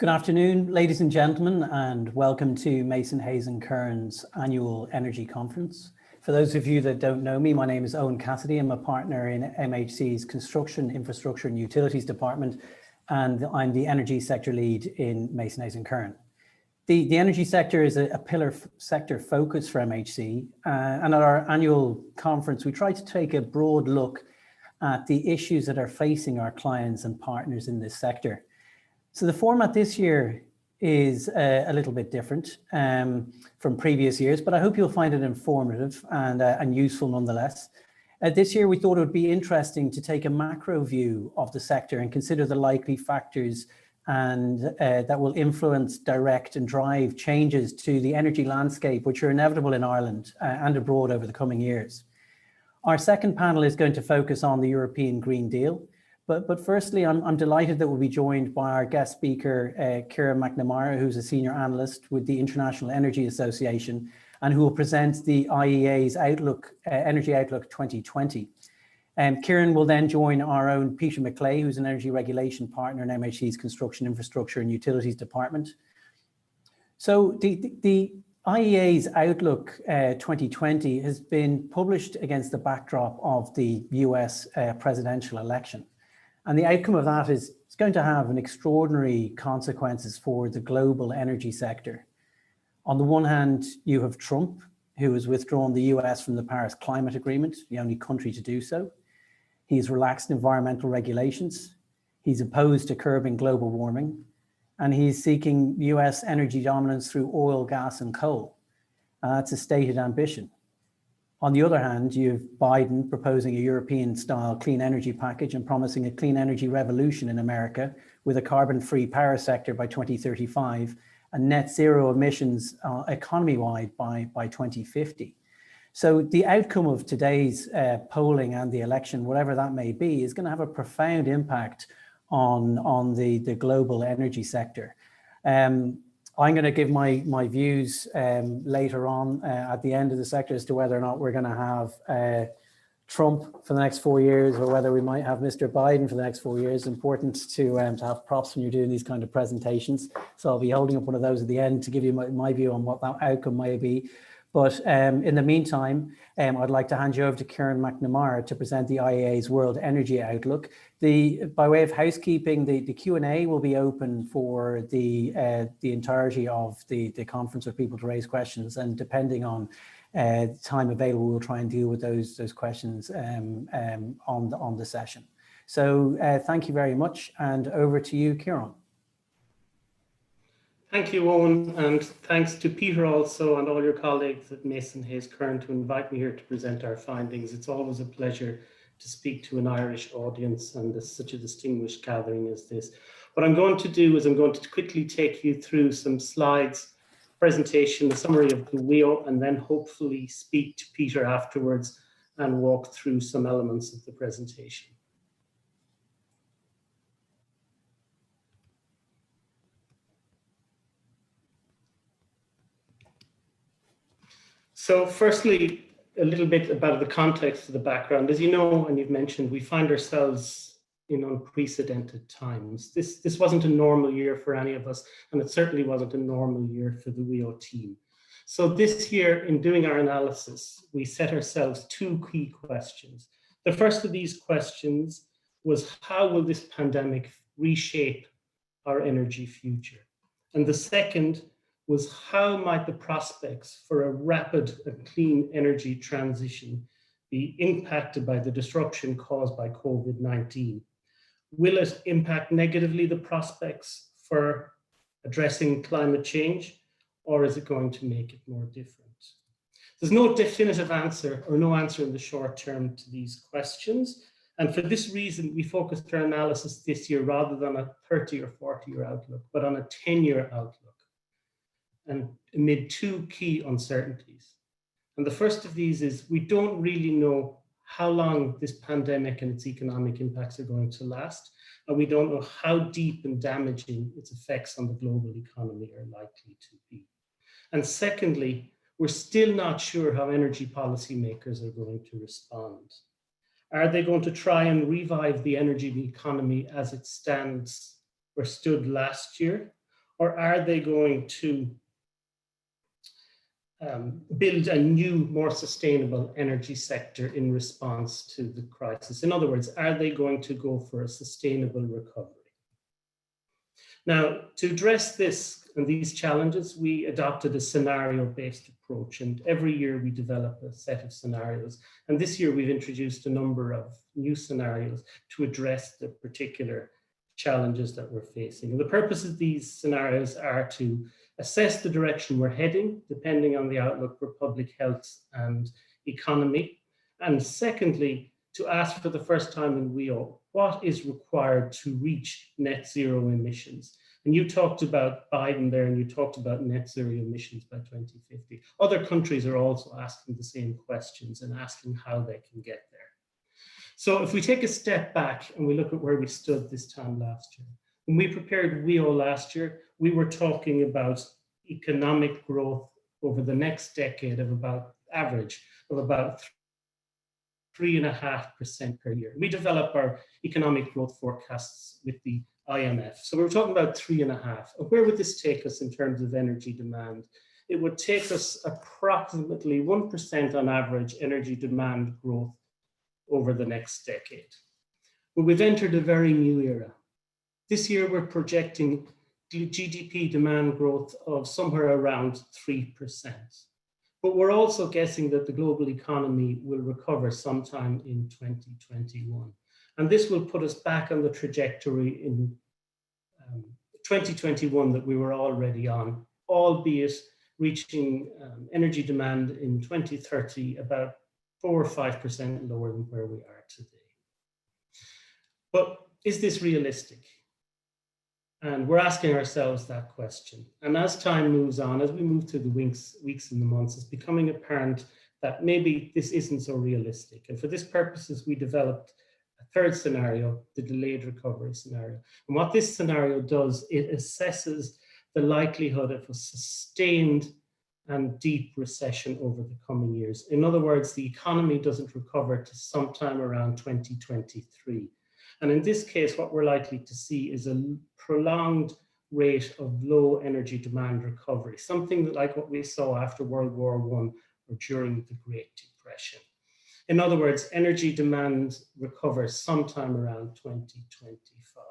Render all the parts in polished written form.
Good afternoon, ladies and gentlemen, and welcome to Mason Hayes & Curran's annual energy conference. For those of you that don't know me, my name is Eoin Cassidy. I'm a partner in MHC's Construction, Infrastructure and Utilities Department, and I'm the energy sector lead in Mason Hayes & Curran. The energy sector is a pillar sector focus for MHC, and at our annual conference, we try to take a broad look at the issues that are facing our clients and partners in this sector. So the format this year is a little bit different from previous years, but I hope you'll find it informative and useful nonetheless. This year, we thought it would be interesting to take a macro view of the sector and consider the likely factors and that will influence, direct and drive changes to the energy landscape, which are inevitable in Ireland and abroad over the coming years. Our second panel is going to focus on the European Green Deal. But firstly, I'm delighted that we'll be joined by our guest speaker, Kieran McNamara, who's a senior analyst with the International Energy Association, and who will present the IEA's Outlook, Energy Outlook 2020. Kieran will then join our own Peter McLay, who's an energy regulation partner in MHC's Construction, Infrastructure and Utilities Department. So the IEA's Outlook 2020 has been published against the backdrop of the US presidential election. And the outcome of that is it's going to have an extraordinary consequences for the global energy sector. On the one hand, you have Trump, who has withdrawn the US from the Paris Climate Agreement, the only country to do so. He's relaxed environmental regulations. He's opposed to curbing global warming. And he's seeking US energy dominance through oil, gas, and coal. That's a stated ambition. On the other hand, you have Biden proposing a European-style clean energy package and promising a clean energy revolution in America with a carbon-free power sector by 2035 and net zero emissions economy-wide by 2050. So the outcome of today's polling and the election, whatever that may be, is going to have a profound impact on the global energy sector. I'm going to give my views later on at the end of the sector as to whether or not we're going to have Trump for the next 4 years or whether we might have Mr. Biden for the next 4 years. Important to have props when you're doing these kind of presentations. So I'll be holding up one of those at the end to give you my view on what that outcome may be. But in the meantime, I'd like to hand you over to Kieran McNamara to present the IEA's World Energy Outlook. By way of housekeeping, the Q&A will be open for the entirety of the conference for people to raise questions, and depending on time available, we'll try and deal with those questions on the session. So thank you very much, and over to you, Kieran. Thank you, Owen, and thanks to Peter also and all your colleagues at Mason Hayes Curran to invite me here to present our findings. It's always a pleasure to speak to an Irish audience and such a distinguished gathering as this. What I'm going to do is I'm going to quickly take you through some slides, presentation, a summary of the WEO, and then hopefully speak to Peter afterwards and walk through some elements of the presentation. So firstly, a little bit about the context of the background. As you know, and you've mentioned, we find ourselves in unprecedented times. This wasn't a normal year for any of us, and it certainly wasn't a normal year for the WEO team. So this year, in doing our analysis, we set ourselves two key questions. The first of these questions was, how will this pandemic reshape our energy future? And the second was, how might the prospects for a rapid and clean energy transition be impacted by the disruption caused by COVID-19? Will it impact negatively the prospects for addressing climate change, or is it going to make it more different? There's no definitive answer or no answer in the short term to these questions. And for this reason, we focused our analysis this year rather than a 30 or 40-year outlook, but on a 10-year outlook, and amid two key uncertainties. And the first of these is, we don't really know how long this pandemic and its economic impacts are going to last, and we don't know how deep and damaging its effects on the global economy are likely to be. And secondly, we're still not sure how energy policymakers are going to respond. Are they going to try and revive the energy economy as it stands or stood last year? Or are they going to build a new, more sustainable energy sector in response to the crisis? In other words, are they going to go for a sustainable recovery? Now, to address this and these challenges, we adopted a scenario-based approach, and every year we develop a set of scenarios. And this year we've introduced a number of new scenarios to address the particular challenges that we're facing. And the purpose of these scenarios are to assess the direction we're heading, depending on the outlook for public health and economy. And secondly, to ask for the first time in WEO, what is required to reach net zero emissions? And you talked about Biden there, and you talked about net zero emissions by 2050. Other countries are also asking the same questions and asking how they can get there. So if we take a step back and we look at where we stood this time last year, when we prepared WEO last year, we were talking about economic growth over the next decade of about average of about 3.5% per year. We develop our economic growth forecasts with the IMF. So we were talking about 3.5. Where would this take us in terms of energy demand? It would take us approximately 1% on average energy demand growth over the next decade. But we've entered a very new era. This year we're projecting GDP demand growth of somewhere around 3%. But we're also guessing that the global economy will recover sometime in 2021. And this will put us back on the trajectory in 2021 that we were already on, albeit reaching energy demand in 2030 about 4 or 5% lower than where we are today. But is this realistic? And we're asking ourselves that question. And as time moves on, as we move through the weeks and the months, it's becoming apparent that maybe this isn't so realistic. And for this purposes, we developed a third scenario, the delayed recovery scenario. And what this scenario does, it assesses the likelihood of a sustained and deep recession over the coming years. In other words, the economy doesn't recover to sometime around 2023. And in this case, what we're likely to see is a prolonged rate of low energy demand recovery, something like what we saw after World War I or during the Great Depression. In other words, energy demand recovers sometime around 2025.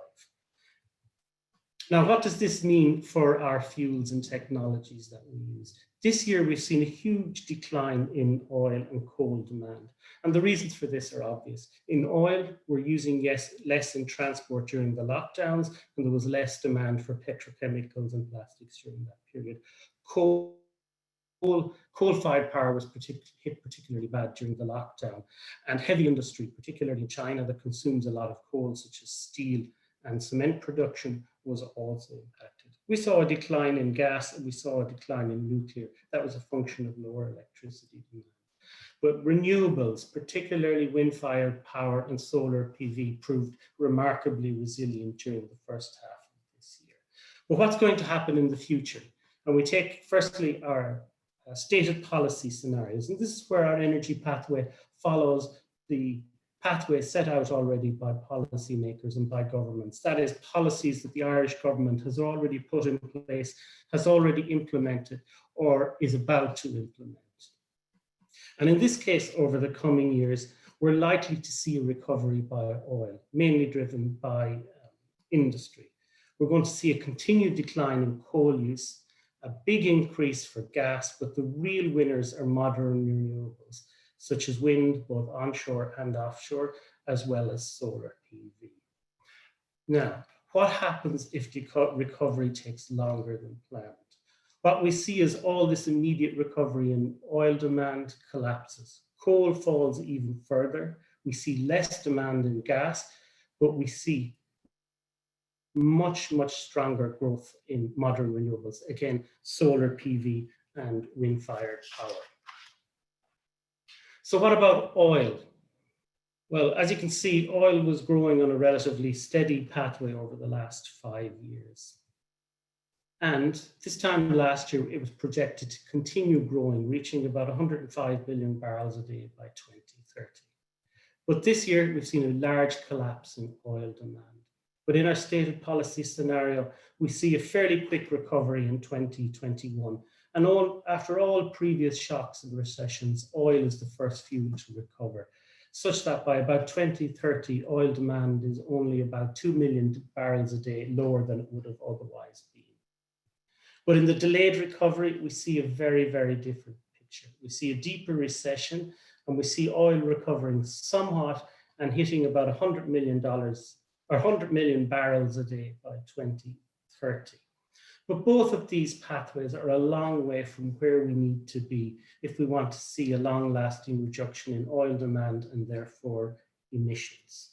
Now, what does this mean for our fuels and technologies that we use? This year, we've seen a huge decline in oil and coal demand. And the reasons for this are obvious. In oil, we're using less in transport during the lockdowns, and there was less demand for petrochemicals and plastics during that period. Coal-fired power was hit particularly bad during the lockdown. And heavy industry, particularly in China, that consumes a lot of coal, such as steel and cement production, was also impacted. We saw a decline in gas and we saw a decline in nuclear. That was a function of lower electricity demand. But renewables, particularly wind-fired power and solar PV, proved remarkably resilient during the first half of this year. But what's going to happen in the future? And we take, firstly, our stated policy scenarios. And this is where our energy pathway follows the pathway set out already by policymakers and by governments. That is, policies that the Irish government has already put in place, has already implemented, or is about to implement. And in this case, over the coming years, we're likely to see a recovery by oil, mainly driven by industry. We're going to see a continued decline in coal use, a big increase for gas, but the real winners are modern renewables, such as wind, both onshore and offshore, as well as solar PV. Now, what happens if the recovery takes longer than planned? What we see is all this immediate recovery in oil demand collapses. Coal falls even further. We see less demand in gas, but we see much, much stronger growth in modern renewables. Again, solar PV and wind-fired power. So what about oil? Well, as you can see, oil was growing on a relatively steady pathway over the last 5 years. And this time last year, it was projected to continue growing, reaching about 105 billion barrels a day by 2030. But this year, we've seen a large collapse in oil demand. But in our stated policy scenario, we see a fairly quick recovery in 2021. And after all previous shocks and recessions, oil is the first fuel to recover, such that by about 2030, oil demand is only about 2 million barrels a day lower than it would have otherwise been. But in the delayed recovery, we see a very, very different picture. We see a deeper recession, and we see oil recovering somewhat and hitting about $100 million or 100 million barrels a day by 2030. But both of these pathways are a long way from where we need to be if we want to see a long-lasting reduction in oil demand and therefore emissions.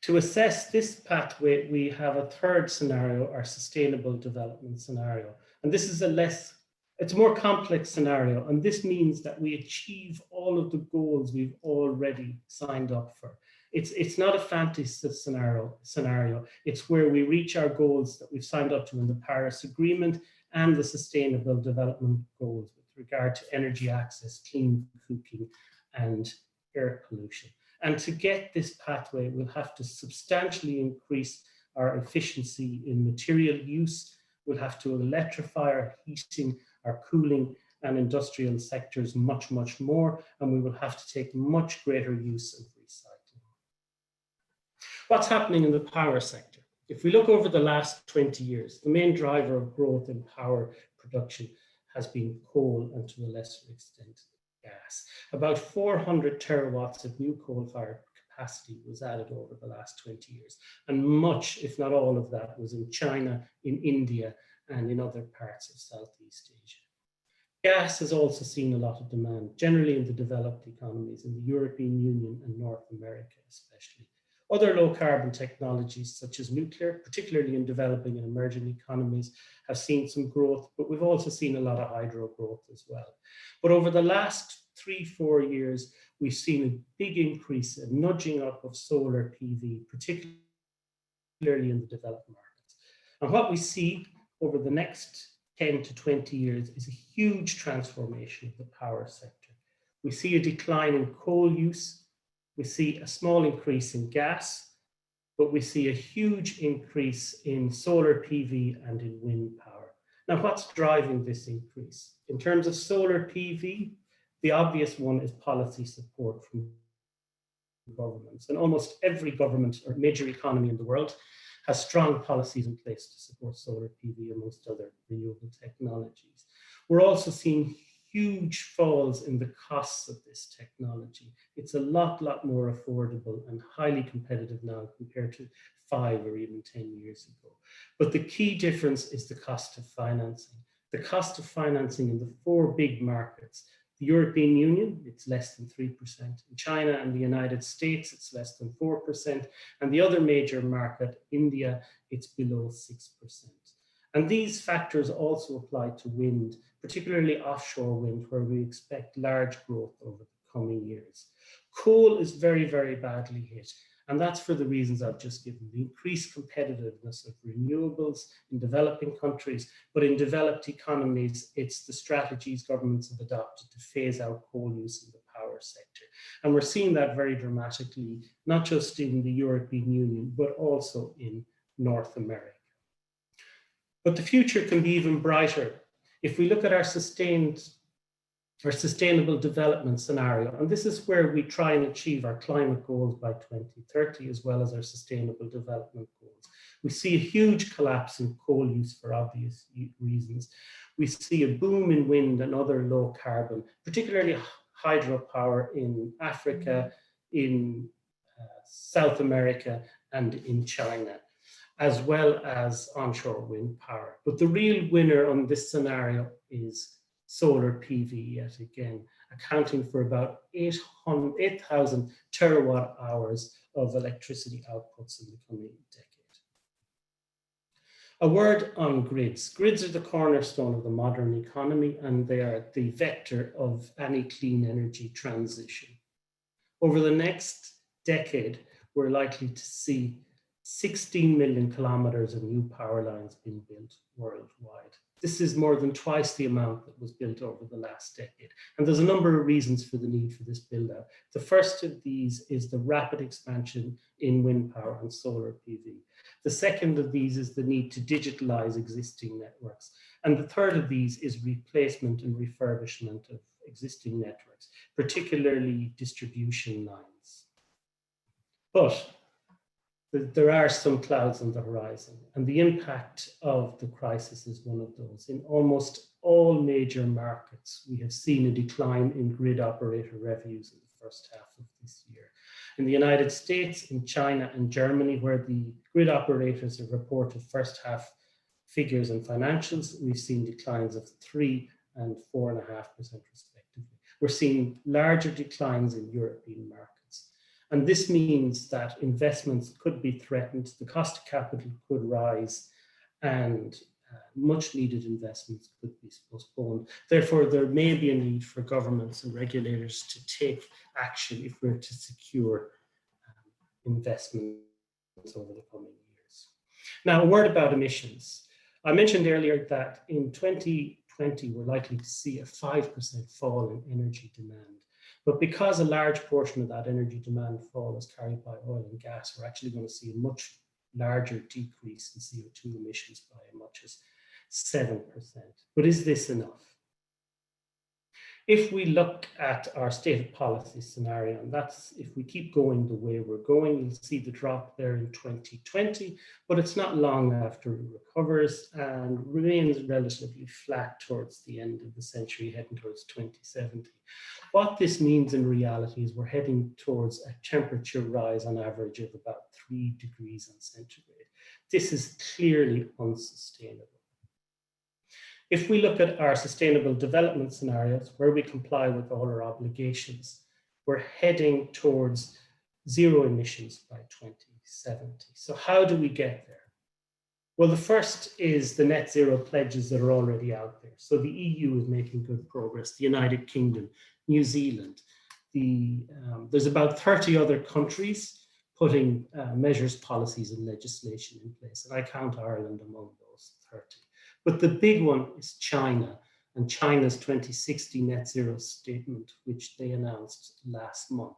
To assess this pathway, we have a third scenario, our sustainable development scenario. And this is it's a more complex scenario. And this means that we achieve all of the goals we've already signed up for. It's not a fantasy scenario. It's where we reach our goals that we've signed up to in the Paris Agreement and the Sustainable Development Goals with regard to energy access, clean cooking, and air pollution. And to get this pathway, we'll have to substantially increase our efficiency in material use. We'll have to electrify our heating, our cooling, and industrial sectors much, much more. And we will have to take much greater use of recycling. What's happening in the power sector? If we look over the last 20 years, the main driver of growth in power production has been coal and to a lesser extent, gas. About 400 terawatts of new coal-fired capacity was added over the last 20 years. And much, if not all of that, was in China, in India, and in other parts of Southeast Asia. Gas has also seen a lot of demand, generally in the developed economies, in the European Union and North America especially. Other low-carbon technologies, such as nuclear, particularly in developing and emerging economies, have seen some growth, but we've also seen a lot of hydro growth as well. But over the last 3-4 years, we've seen a big increase, a nudging up of solar PV, particularly in the developed markets. And what we see over the next 10 to 20 years is a huge transformation of the power sector. We see a decline in coal use. We see a small increase in gas, but we see a huge increase in solar PV and in wind power. Now, what's driving this increase? In terms of solar PV, the obvious one is policy support from governments. And almost every government or major economy in the world has strong policies in place to support solar PV amongst other renewable technologies. We're also seeing huge falls in the costs of this technology. It's a lot more affordable and highly competitive now compared to 5 or even 10 years ago. But the key difference is the cost of financing. The cost of financing in the 4 big markets, the European Union, it's less than 3%. In China and the United States, it's less than 4%. And the other major market, India, it's below 6%. And these factors also apply to wind, particularly offshore wind, where we expect large growth over the coming years. Coal is very, very badly hit. And that's for the reasons I've just given, the increased competitiveness of renewables in developing countries, but in developed economies, it's the strategies governments have adopted to phase out coal use in the power sector. And we're seeing that very dramatically, not just in the European Union, but also in North America. But the future can be even brighter. If we look at our sustainable development scenario, and this is where we try and achieve our climate goals by 2030, as well as our sustainable development goals. We see a huge collapse in coal use for obvious reasons. We see a boom in wind and other low carbon, particularly hydropower in Africa, in South America, and in China, as well as onshore wind power. But the real winner on this scenario is solar PV yet again, accounting for about 8,000 terawatt hours of electricity outputs in the coming decade. A word on grids. Grids are the cornerstone of the modern economy, and they are the vector of any clean energy transition. Over the next decade, we're likely to see 16 million kilometers of new power lines being built worldwide. This is more than twice the amount that was built over the last decade. And there's a number of reasons for the need for this build out. The first of these is the rapid expansion in wind power and solar PV. The second of these is the need to digitalize existing networks. And the third of these is replacement and refurbishment of existing networks, particularly distribution lines. But there are some clouds on the horizon, and the impact of the crisis is one of those. In almost all major markets, we have seen a decline in grid operator revenues in the first half of this year. In the United States, in China and Germany, where the grid operators have reported first half figures and financials, we've seen declines of 3 and 4.5% respectively. We're seeing larger declines in European markets. And this means that investments could be threatened, the cost of capital could rise, and much needed investments could be postponed. Therefore, there may be a need for governments and regulators to take action if we're to secure investments over the coming years. Now, a word about emissions. I mentioned earlier that in 2020, we're likely to see a 5% fall in energy demand. But because a large portion of that energy demand fall is carried by oil and gas, we're actually going to see a much larger decrease in CO2 emissions by as much as 7%. But is this enough? If we look at our state of policy scenario, and that's if we keep going the way we're going, you'll see the drop there in 2020, but it's not long after it recovers and remains relatively flat towards the end of the century, heading towards 2070. What this means in reality is we're heading towards a temperature rise on average of about 3 degrees centigrade. This is clearly unsustainable. If we look at our sustainable development scenarios where we comply with all our obligations, we're heading towards zero emissions by 2070. So how do we get there? Well, the first is the net zero pledges that are already out there. So the EU is making good progress, the United Kingdom, New Zealand. There's about 30 other countries putting measures, policies, and legislation in place. And I count Ireland among those 30. But the big one is China and China's 2060 net zero statement, which they announced last month.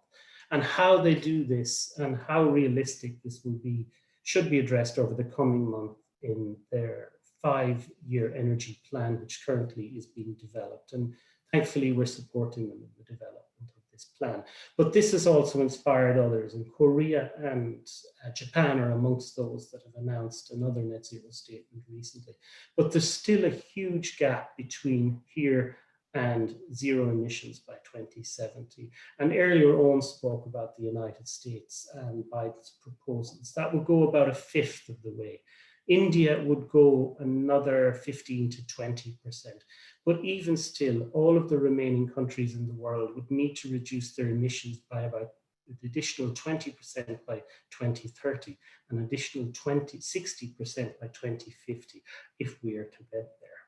And how they do this and how realistic this will be should be addressed over the coming month in their 5-year energy plan, which currently is being developed. And thankfully, we're supporting them in the development of this plan. But this has also inspired others, and Korea and Japan are amongst those that have announced another net zero statement recently. But there's still a huge gap between here and zero emissions by 2070. And earlier Eoin spoke about the United States and Biden's proposals. That would go about 1/5 of the way. India would go another 15 to 20%. But even still, all of the remaining countries in the world would need to reduce their emissions by about an additional 20% by 2030, an additional 60% by 2050, if we are to get there.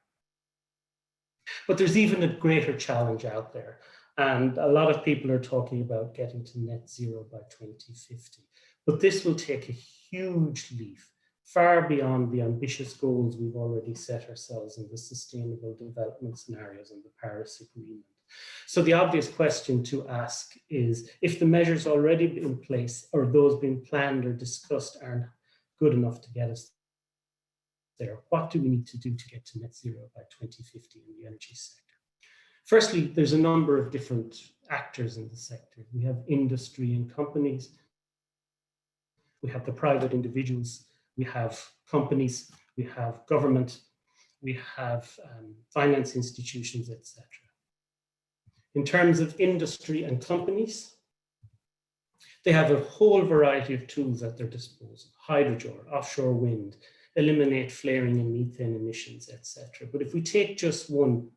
But there's even a greater challenge out there. And a lot of people are talking about getting to net zero by 2050. But this will take a huge leap, far beyond the ambitious goals we've already set ourselves in the sustainable development scenarios and the Paris Agreement. So the obvious question to ask is, if the measures already in place or those being planned or discussed aren't good enough to get us there, what do we need to do to get to net zero by 2050 in the energy sector? Firstly, there's a number of different actors in the sector. We have industry and companies. We have the private individuals. We have companies, we have government, we have finance institutions, etc. In terms of industry and companies, they have a whole variety of tools at their disposal: hydrogen, offshore wind, eliminate flaring and methane emissions, etc. But if we take just one,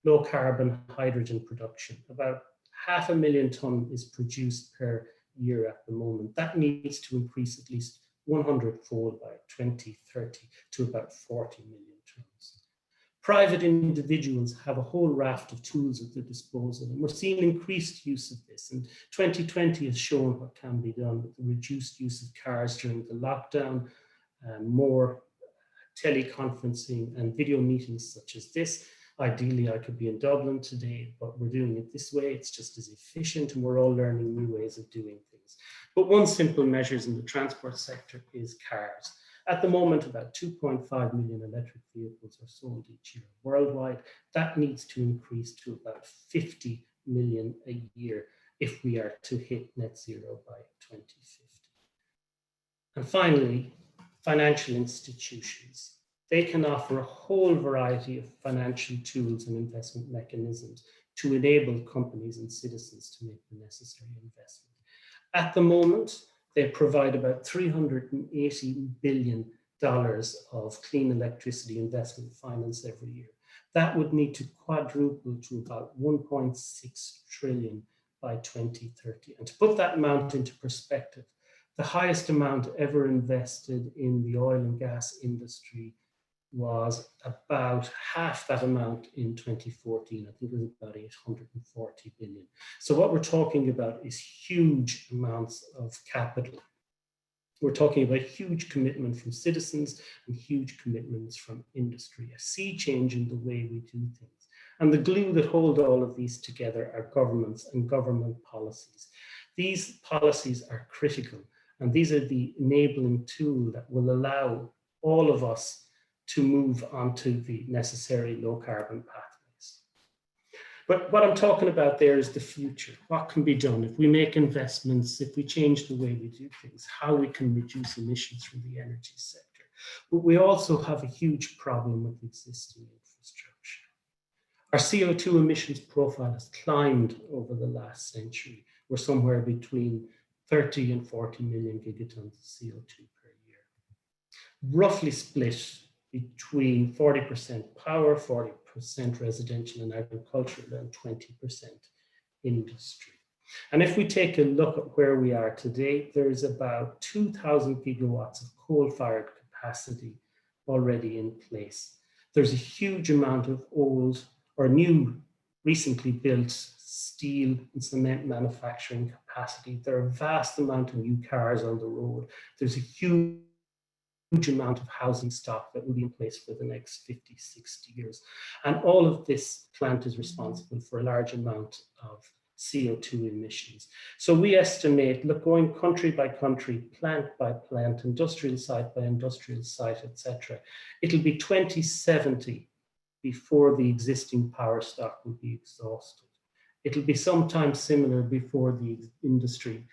low carbon hydrogen production, about 500,000 tonnes is produced per year at the moment. That needs to increase at least 100-fold by 2030 to about 40 million tonnes. Private individuals have a whole raft of tools at their disposal, and we're seeing increased use of this. And 2020 has shown what can be done with the reduced use of cars during the lockdown, more teleconferencing and video meetings such as this. Ideally, I could be in Dublin today, but we're doing it this way. It's just as efficient, and we're all learning new ways of doing things. But one simple measure in the transport sector is cars. At the moment, about 2.5 million electric vehicles are sold each year worldwide. That needs to increase to about 50 million a year if we are to hit net zero by 2050. And finally, financial institutions. They can offer a whole variety of financial tools and investment mechanisms to enable companies and citizens to make the necessary investment. At the moment, they provide about $380 billion of clean electricity investment finance every year. That would need to quadruple to about 1.6 trillion by 2030. And to put that amount into perspective, the highest amount ever invested in the oil and gas industry was about half that amount in 2014. I think it was about 840 billion. So what we're talking about is huge amounts of capital. We're talking about huge commitment from citizens and huge commitments from industry, a sea change in the way we do things. And the glue that hold all of these together are governments and government policies. These policies are critical, and these are the enabling tool that will allow all of us to move onto the necessary low carbon pathways. But what I'm talking about there is the future. What can be done if we make investments, if we change the way we do things, how we can reduce emissions from the energy sector. But we also have a huge problem with existing infrastructure. Our CO2 emissions profile has climbed over the last century. We're somewhere between 30 and 40 million gigatons of CO2 per year. Roughly split between 40% power, 40% residential and agricultural, and 20% industry. And if we take a look at where we are today, there's about 2,000 gigawatts of coal-fired capacity already in place. There's a huge amount of old or new, recently built steel and cement manufacturing capacity. There are a vast amount of new cars on the road. There's a huge amount of housing stock that will be in place for the next 50, 60 years. And all of this plant is responsible for a large amount of CO2 emissions. So we estimate, look, going country by country, plant by plant, industrial site by industrial site, etc., it'll be 2070 before the existing power stock will be exhausted. It'll be sometime similar before the industry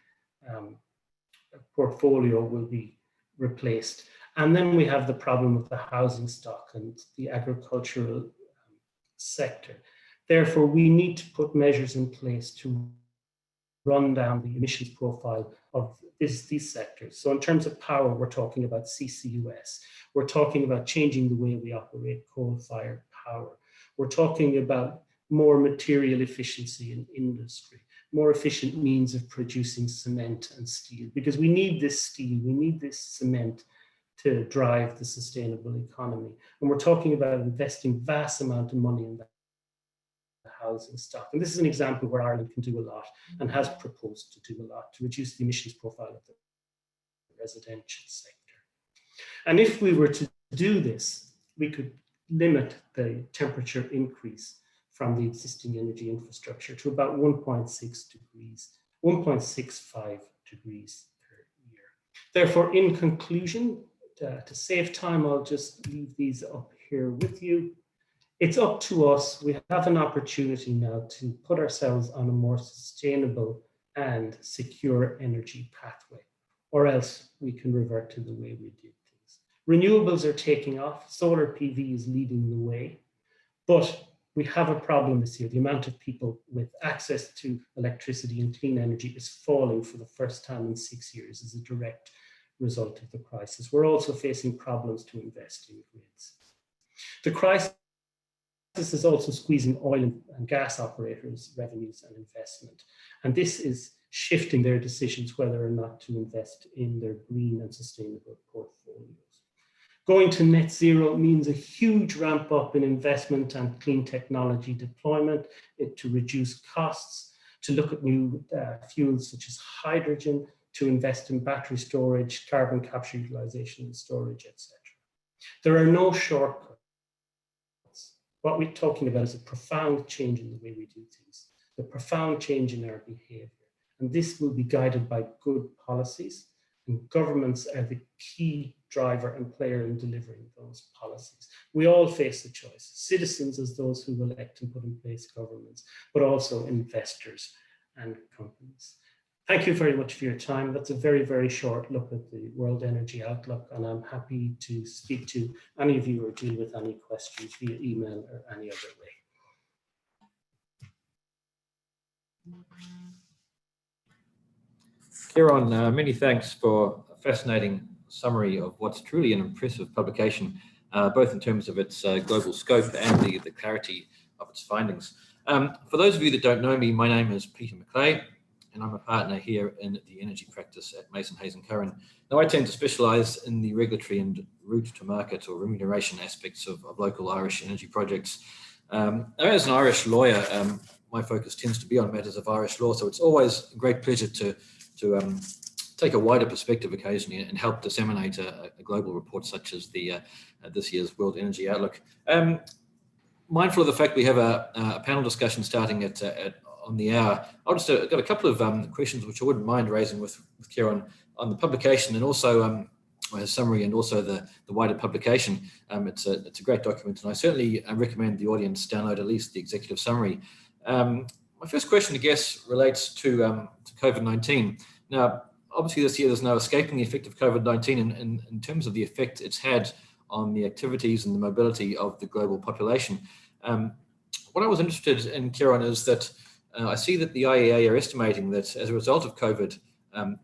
portfolio will be replaced. And then we have the problem with the housing stock and the agricultural sector. Therefore, we need to put measures in place to run down the emissions profile of these sectors. So in terms of power, we're talking about CCUS. We're talking about changing the way we operate coal-fired power. We're talking about more material efficiency in industry, more efficient means of producing cement and steel, because we need this steel, we need this cement to drive the sustainable economy. And we're talking about investing vast amount of money in the housing stock. And this is an example where Ireland can do a lot and has proposed to do a lot to reduce the emissions profile of the residential sector. And if we were to do this, we could limit the temperature increase from the existing energy infrastructure to about 1.6 degrees, 1.65 degrees per year. Therefore, in conclusion, to save time, I'll just leave these up here with you. It's up to us. We have an opportunity now to put ourselves on a more sustainable and secure energy pathway, or else we can revert to the way we did things. Renewables are taking off. Solar PV is leading the way, but we have a problem this year. The amount of people with access to electricity and clean energy is falling for the first time in 6 years as a direct result of the crisis. We're also facing problems to invest in grids. The crisis is also squeezing oil and gas operators' revenues and investment. And this is shifting their decisions whether or not to invest in their green and sustainable portfolios. Going to net zero means a huge ramp up in investment and clean technology deployment to reduce costs, to look at new fuels such as hydrogen, to invest in battery storage, carbon capture utilization and storage, etc. There are no shortcuts. What we're talking about is a profound change in the way we do things, a profound change in our behavior. And this will be guided by good policies, and governments are the key driver and player in delivering those policies. We all face a choice, citizens as those who elect and put in place governments, but also investors and companies. Thank you very much for your time. That's a very, very short look at the World Energy Outlook, and I'm happy to speak to any of you or deal with any questions via email or any other way. Kieran, many thanks for a fascinating summary of what's truly an impressive publication, both in terms of its global scope and the clarity of its findings. For those of you that don't know me, my name is Peter McLay, and I'm a partner here in the energy practice at Mason Hayes & Curran. Now, I tend to specialise in the regulatory and route to market or remuneration aspects of local Irish energy projects. As an Irish lawyer, my focus tends to be on matters of Irish law, so it's always a great pleasure to take a wider perspective occasionally and help disseminate a global report such as the this year's World Energy Outlook. Mindful of the fact we have a panel discussion starting on the hour, I've just got a couple of questions which I wouldn't mind raising with Kieran on the publication and also his summary and also the wider publication. It's a great document, and I certainly recommend the audience download at least the executive summary. My first question, I guess, relates to COVID-19. Now, obviously this year there's no escaping the effect of COVID-19 in terms of the effect it's had on the activities and the mobility of the global population. What I was interested in, Kieran, is that I see that the IEA are estimating that as a result of COVID,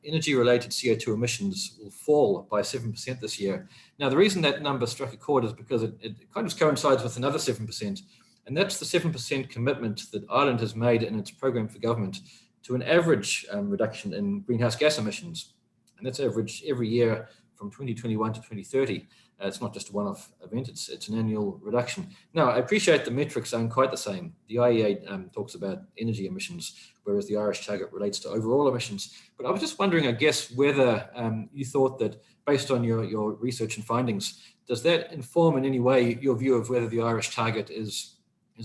energy-related CO2 emissions will fall by 7% this year. Now, the reason that number struck a chord is because it kind of coincides with another 7%, and that's the 7% commitment that Ireland has made in its program for government to an average reduction in greenhouse gas emissions. And that's average every year from 2021 to 2030. It's not just a one-off event, it's an annual reduction. Now, I appreciate the metrics aren't quite the same. The IEA talks about energy emissions, whereas the Irish target relates to overall emissions. But I was just wondering, I guess, whether you thought that based on your research and findings, does that inform in any way your view of whether the Irish target is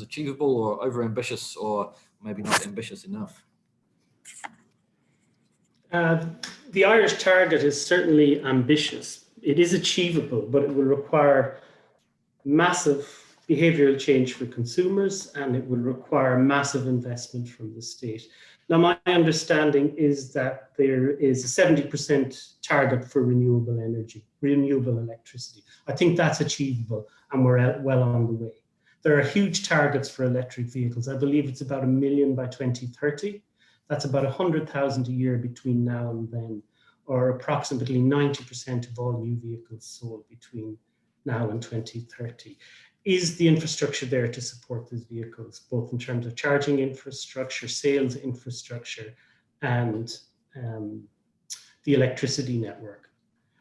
achievable or over-ambitious or maybe not ambitious enough? The Irish target is certainly ambitious. It is achievable, but it will require massive behavioral change for consumers, and it will require massive investment from the state. Now, my understanding is that there is a 70% target for renewable energy, renewable electricity. I think that's achievable, and we're well on the way. There are huge targets for electric vehicles. I believe it's about 1 million by 2030. That's about 100,000 a year between now and then, or approximately 90% of all new vehicles sold between now and 2030. Is the infrastructure there to support these vehicles, both in terms of charging infrastructure, sales infrastructure, and the electricity network?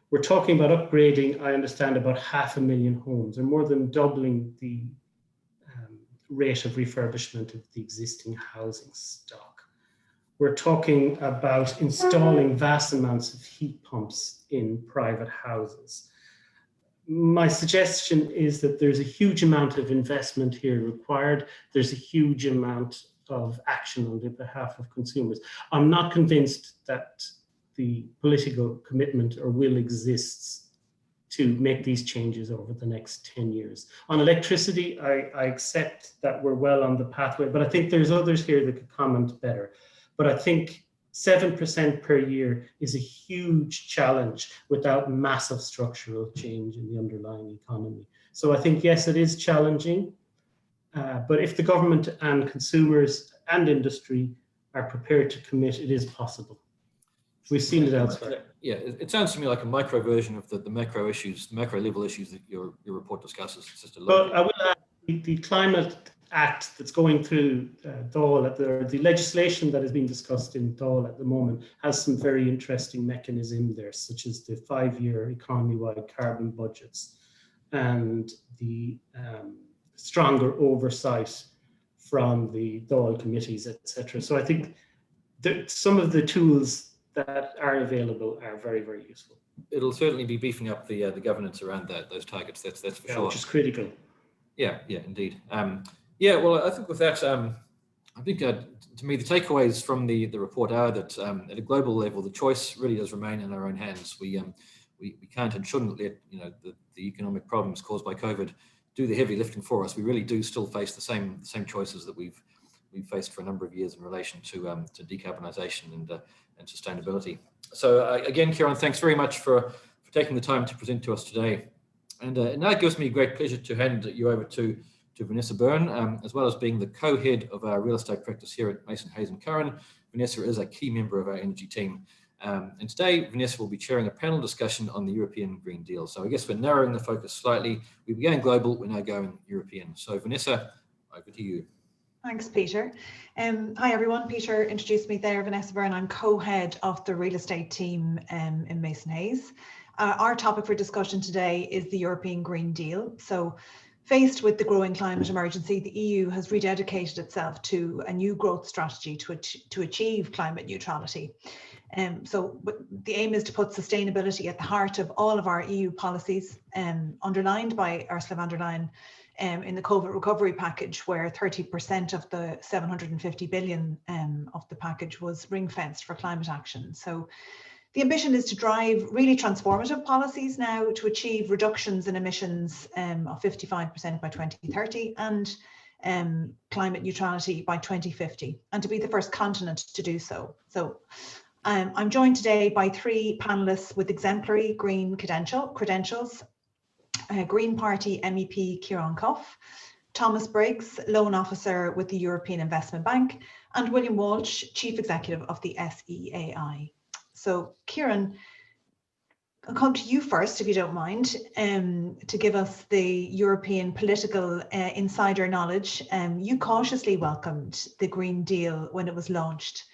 We're talking about upgrading, I understand, about 500,000 homes, or more than doubling the rate of refurbishment of the existing housing stock. We're talking about installing vast amounts of heat pumps in private houses. My suggestion is that there's a huge amount of investment here required. There's a huge amount of action on the behalf of consumers. I'm not convinced that the political commitment or will exists to make these changes over the next 10 years. On electricity, I accept that we're well on the pathway, but I think there's others here that could comment better. But I think 7% per year is a huge challenge without massive structural change in the underlying economy. So I think, yes, it is challenging, but if the government and consumers and industry are prepared to commit, it is possible. We've seen it elsewhere. Yeah, it sounds to me like a micro version of the macro issues, the macro level issues that your report discusses. It's just a but I will add, the Climate Act that's going through Dáil, the legislation that is being discussed in Dáil at the moment has some very interesting mechanism there, such as the 5-year economy-wide carbon budgets and the stronger oversight from the Dáil committees, etc. So I think that some of the tools that are available are very, very useful. It'll certainly be beefing up the governance around those targets. That's for sure. Which is critical. Yeah, indeed. Yeah, well, I think with that, I think to me the takeaways from the report are that at a global level, the choice really does remain in our own hands. We can't and shouldn't let the economic problems caused by COVID do the heavy lifting for us. We really do still face the same choices that we've faced for a number of years in relation to decarbonisation and sustainability. So again, Kieran, thanks very much for taking the time to present to us today. And now it gives me great pleasure to hand you over to Vanessa Byrne, as well as being the co-head of our real estate practice here at Mason Hayes & Curran. Vanessa is a key member of our energy team. And today, Vanessa will be chairing a panel discussion on the European Green Deal. So I guess we're narrowing the focus slightly. We were going global, we're now going European. So Vanessa, over to you. Thanks, Peter. Hi, everyone. Peter introduced me there. Vanessa Byrne. I'm co-head of the real estate team in Mason Hayes. Our topic for discussion today is the European Green Deal. So faced with the growing climate emergency, the EU has rededicated itself to a new growth strategy to achieve climate neutrality. So the aim is to put sustainability at the heart of all of our EU policies, underlined by Ursula von der Leyen in the COVID recovery package, where 30% of the 750 billion of the package was ring-fenced for climate action. So the ambition is to drive really transformative policies now to achieve reductions in emissions of 55% by 2030 and climate neutrality by 2050, and to be the first continent to do so. So I'm joined today by three panelists with exemplary green credentials. Green Party MEP Kieran, Thomas Briggs, Loan Officer with the European Investment Bank, and William Walsh, Chief Executive of the SEAI. So Kieran, I'll come to you first, if you don't mind, to give us the European political insider knowledge. You cautiously welcomed the Green Deal when it was launched.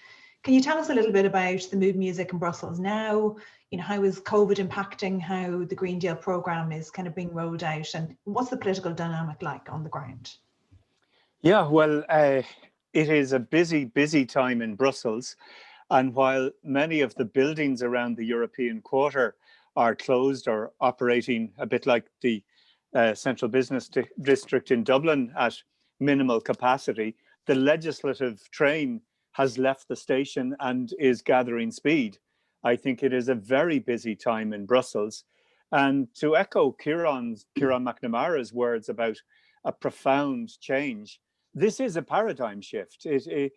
Can you tell us a little bit about the mood music in Brussels now? You know, how is COVID impacting how the Green Deal programme is kind of being rolled out, and what's the political dynamic like on the ground? Yeah, well, it is a busy time in Brussels. And while many of the buildings around the European Quarter are closed or operating a bit like the Central Business District in Dublin at minimal capacity, the legislative train has left the station and is gathering speed. I think it is a very busy time in Brussels. And to echo Kieran McNamara's words about a profound change, this is a paradigm shift. The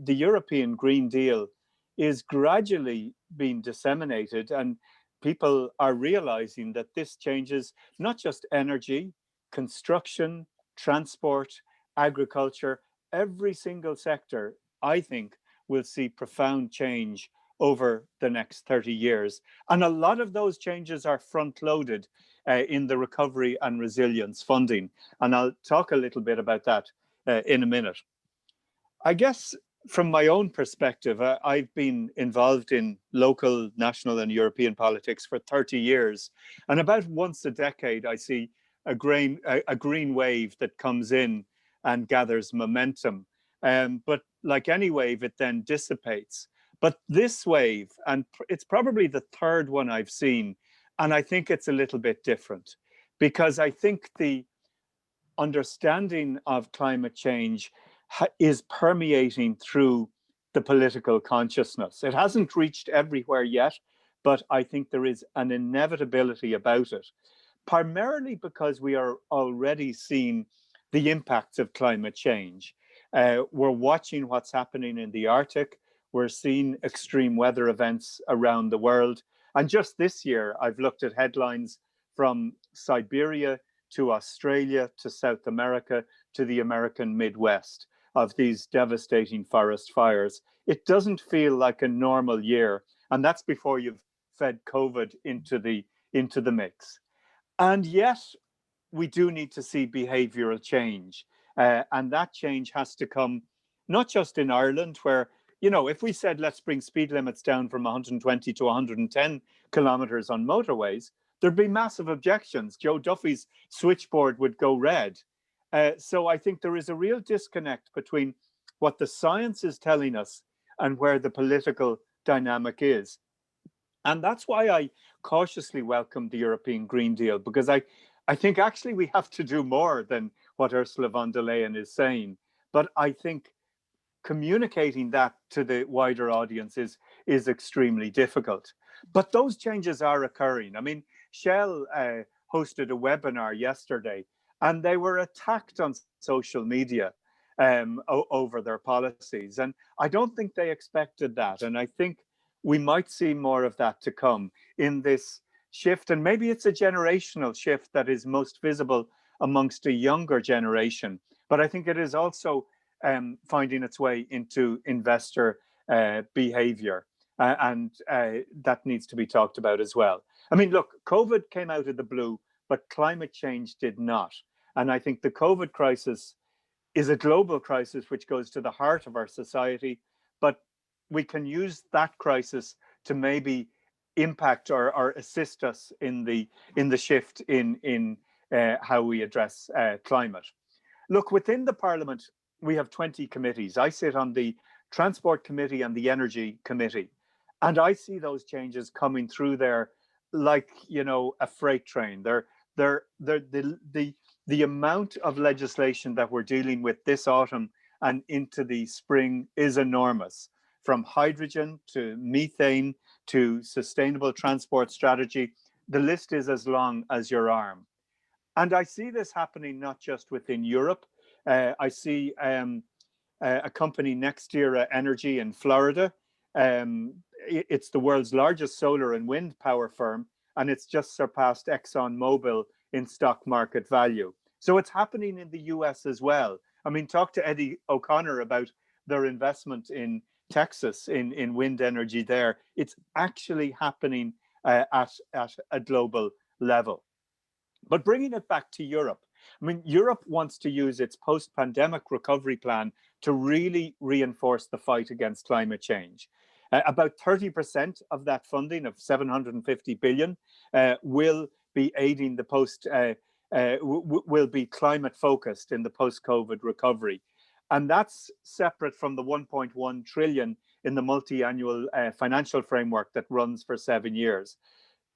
European Green Deal is gradually being disseminated, and people are realizing that this changes not just energy, construction, transport, agriculture. Every single sector, I think, will see profound change over the next 30 years. And a lot of those changes are front-loaded in the recovery and resilience funding. And I'll talk a little bit about that in a minute. I guess from my own perspective, I've been involved in local, national and European politics for 30 years. And about once a decade, I see a green wave that comes in and gathers momentum. But like any wave, it then dissipates. But this wave, and it's probably the third one I've seen, and I think it's a little bit different, because I think the understanding of climate change is permeating through the political consciousness. It hasn't reached everywhere yet, but I think there is an inevitability about it, primarily because we are already seeing the impacts of climate change. We're watching what's happening in the Arctic. We're seeing extreme weather events around the world. And just this year, I've looked at headlines from Siberia to Australia to South America to the American Midwest of these devastating forest fires. It doesn't feel like a normal year. And that's before you've fed COVID into the mix. And yet, we do need to see behavioral change. And that change has to come not just in Ireland, where, you know, if we said, let's bring speed limits down from 120 to 110 kilometers on motorways, there'd be massive objections. Joe Duffy's switchboard would go red. So I think there is a real disconnect between what the science is telling us and where the political dynamic is. And that's why I cautiously welcome the European Green Deal, because I think actually we have to do more than what Ursula von der Leyen is saying. But I think communicating that to the wider audience is extremely difficult. But those changes are occurring. I mean, Shell hosted a webinar yesterday, and they were attacked on social media over their policies. And I don't think they expected that. And I think we might see more of that to come in this shift. And maybe it's a generational shift that is most visible amongst a younger generation. But I think it is also finding its way into investor behavior. And that needs to be talked about as well. I mean, look, COVID came out of the blue, but climate change did not. And I think the COVID crisis is a global crisis which goes to the heart of our society, but we can use that crisis to maybe impact or assist us in the shift in how we address climate. Look, within the Parliament, we have 20 committees. I sit on the Transport Committee and the Energy Committee, and I see those changes coming through there like, you know, a freight train. The amount of legislation that we're dealing with this autumn and into the spring is enormous, from hydrogen to methane to sustainable transport strategy. The list is as long as your arm. And I see this happening not just within Europe. I see a company, NextEra Energy in Florida. It's the world's largest solar and wind power firm, and it's just surpassed ExxonMobil in stock market value. So it's happening in the US as well. I mean, talk to Eddie O'Connor about their investment in Texas in wind energy there. It's actually happening at a global level. But bringing it back to Europe, I mean, Europe wants to use its post-pandemic recovery plan to really reinforce the fight against climate change. About 30% of that funding of 750 billion will be aiding the will be climate focused in the post-COVID recovery. And that's separate from the 1.1 trillion in the multi-annual financial framework that runs for 7 years.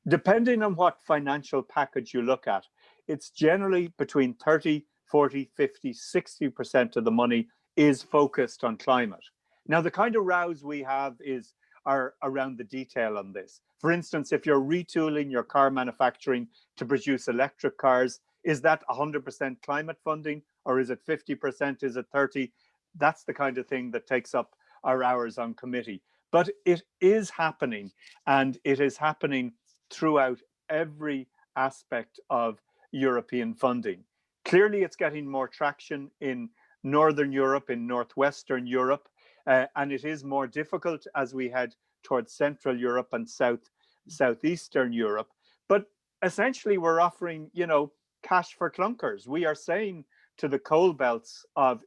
Depending on what financial package you look at, it's generally between 30, 40, 50, 60% of the money is focused on climate. Now, the kind of rows we have are around the detail on this. For instance, if you're retooling your car manufacturing to produce electric cars, is that 100% climate funding, or is it 50%? Is it 30%? That's the kind of thing that takes up our hours on committee. But it is happening, and it is happening throughout every aspect of European funding. Clearly, it's getting more traction in Northern Europe, in Northwestern Europe, and it is more difficult as we head towards Central Europe and Southeastern Europe. But essentially, we're offering, you know, cash for clunkers. We are saying to the coal belts of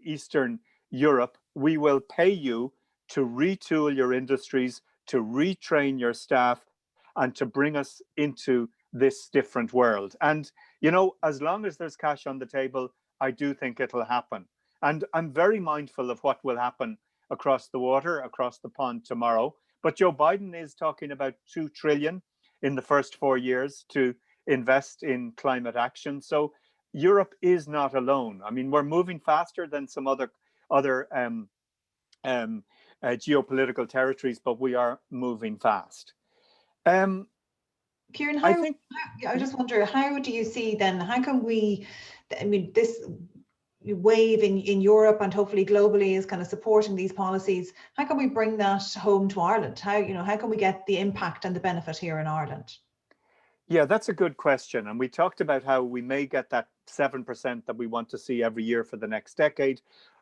Eastern Europe, we will pay you to retool your industries, to retrain your staff, and to bring us into this different world. And, you know, as long as there's cash on the table, I do think it'll happen. And I'm very mindful of what will happen across the water, across the pond tomorrow. But Joe Biden is talking about 2 trillion in the first 4 years to invest in climate action. So Europe is not alone. I mean, we're moving faster than some other geopolitical territories, but we are moving fast. Kieran, I just wonder, how do you see then, how can we, I mean, this wave in Europe and hopefully globally is kind of supporting these policies. How can we bring that home to Ireland? How can we get the impact and the benefit here in Ireland? Yeah, that's a good question. And we talked about how we may get that 7% that we want to see every year for the next decade.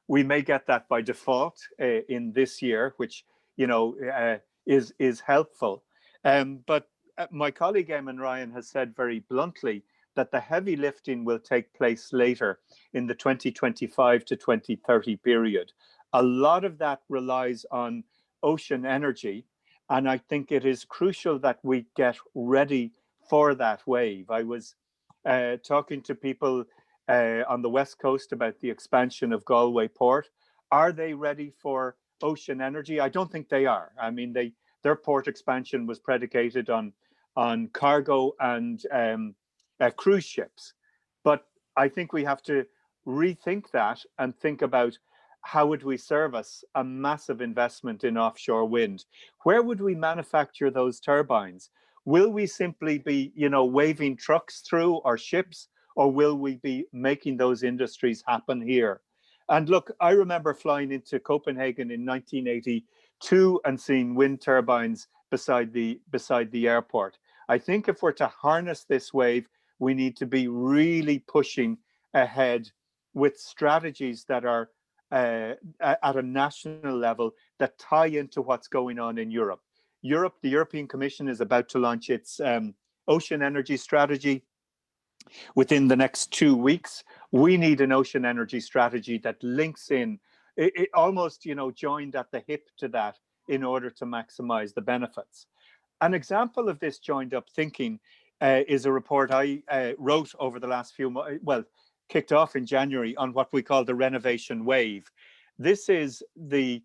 We may get that by default in this year, which, you know, is helpful. But my colleague Eamon Ryan has said very bluntly that the heavy lifting will take place later in the 2025 to 2030 period. A lot of that relies on ocean energy, and I think it is crucial that we get ready for that wave. I was talking to people on the West Coast about the expansion of Galway Port. Are they ready for ocean energy? I don't think they are. I mean, their port expansion was predicated on cargo and cruise ships. But I think we have to rethink that and think about how would we service a massive investment in offshore wind? Where would we manufacture those turbines? Will we simply be, waving trucks through or ships, or will we be making those industries happen here? And look, I remember flying into Copenhagen in 1982 and seeing wind turbines beside the airport. I think if we're to harness this wave, we need to be really pushing ahead with strategies that are at a national level that tie into what's going on in Europe. The European Commission is about to launch its ocean energy strategy within the next 2 weeks. We need an ocean energy strategy that links in, it almost, joined at the hip to that in order to maximize the benefits. An example of this joined up thinking is a report I wrote over the last few months, kicked off in January, on what we call the renovation wave. This is the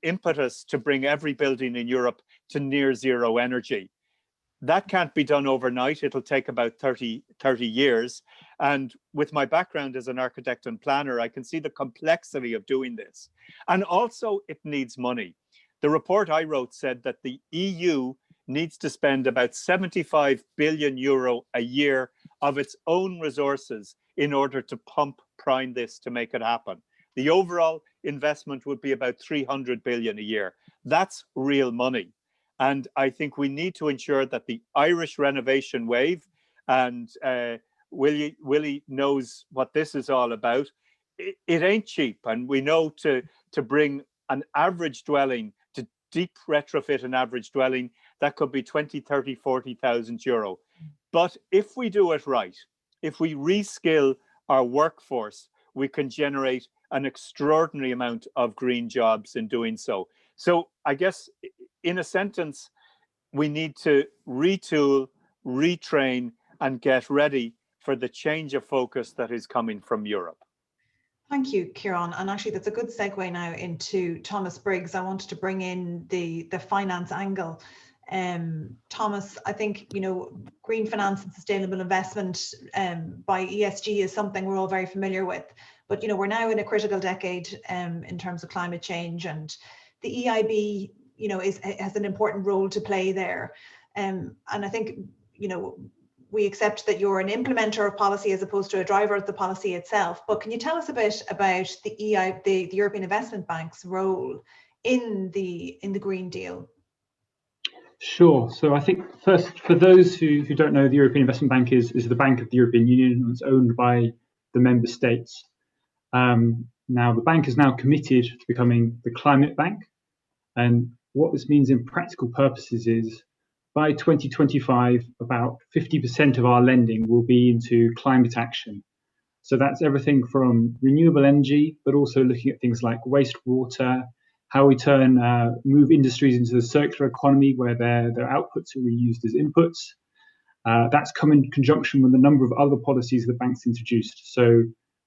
impetus to bring every building in Europe to near zero energy. That can't be done overnight. It'll take about 30 years. And with my background as an architect and planner, I can see the complexity of doing this. And also, it needs money. The report I wrote said that the EU needs to spend about 75 billion euro a year of its own resources in order to prime this to make it happen. The overall investment would be about 300 billion a year. That's real money. And I think we need to ensure that the Irish renovation wave, and Willie knows what this is all about, it ain't cheap. And we know to bring an average dwelling, to deep retrofit an average dwelling, that could be 20, 30, 40,000 euro. But if we do it right, if we reskill our workforce, we can generate an extraordinary amount of green jobs in doing so. So I guess, in a sentence, we need to retool, retrain, and get ready for the change of focus that is coming from Europe. Thank you, Kieran. And actually, that's a good segue now into Thomas Briggs. I wanted to bring in the finance angle. Thomas, I think, green finance and sustainable investment by ESG is something we're all very familiar with. But, we're now in a critical decade in terms of climate change, and the EIB, has an important role to play there. And I think, we accept that you're an implementer of policy as opposed to a driver of the policy itself. But can you tell us a bit about the European Investment Bank's role in the Green Deal? Sure. So I think first, for those who don't know, the European Investment Bank is the bank of the European Union, and it's owned by the member states. Now, the bank is now committed to becoming the climate bank. And what this means in practical purposes is by 2025, about 50% of our lending will be into climate action. So that's everything from renewable energy, but also looking at things like wastewater, how we move industries into the circular economy where their outputs are reused as inputs. That's come in conjunction with a number of other policies the bank's introduced. So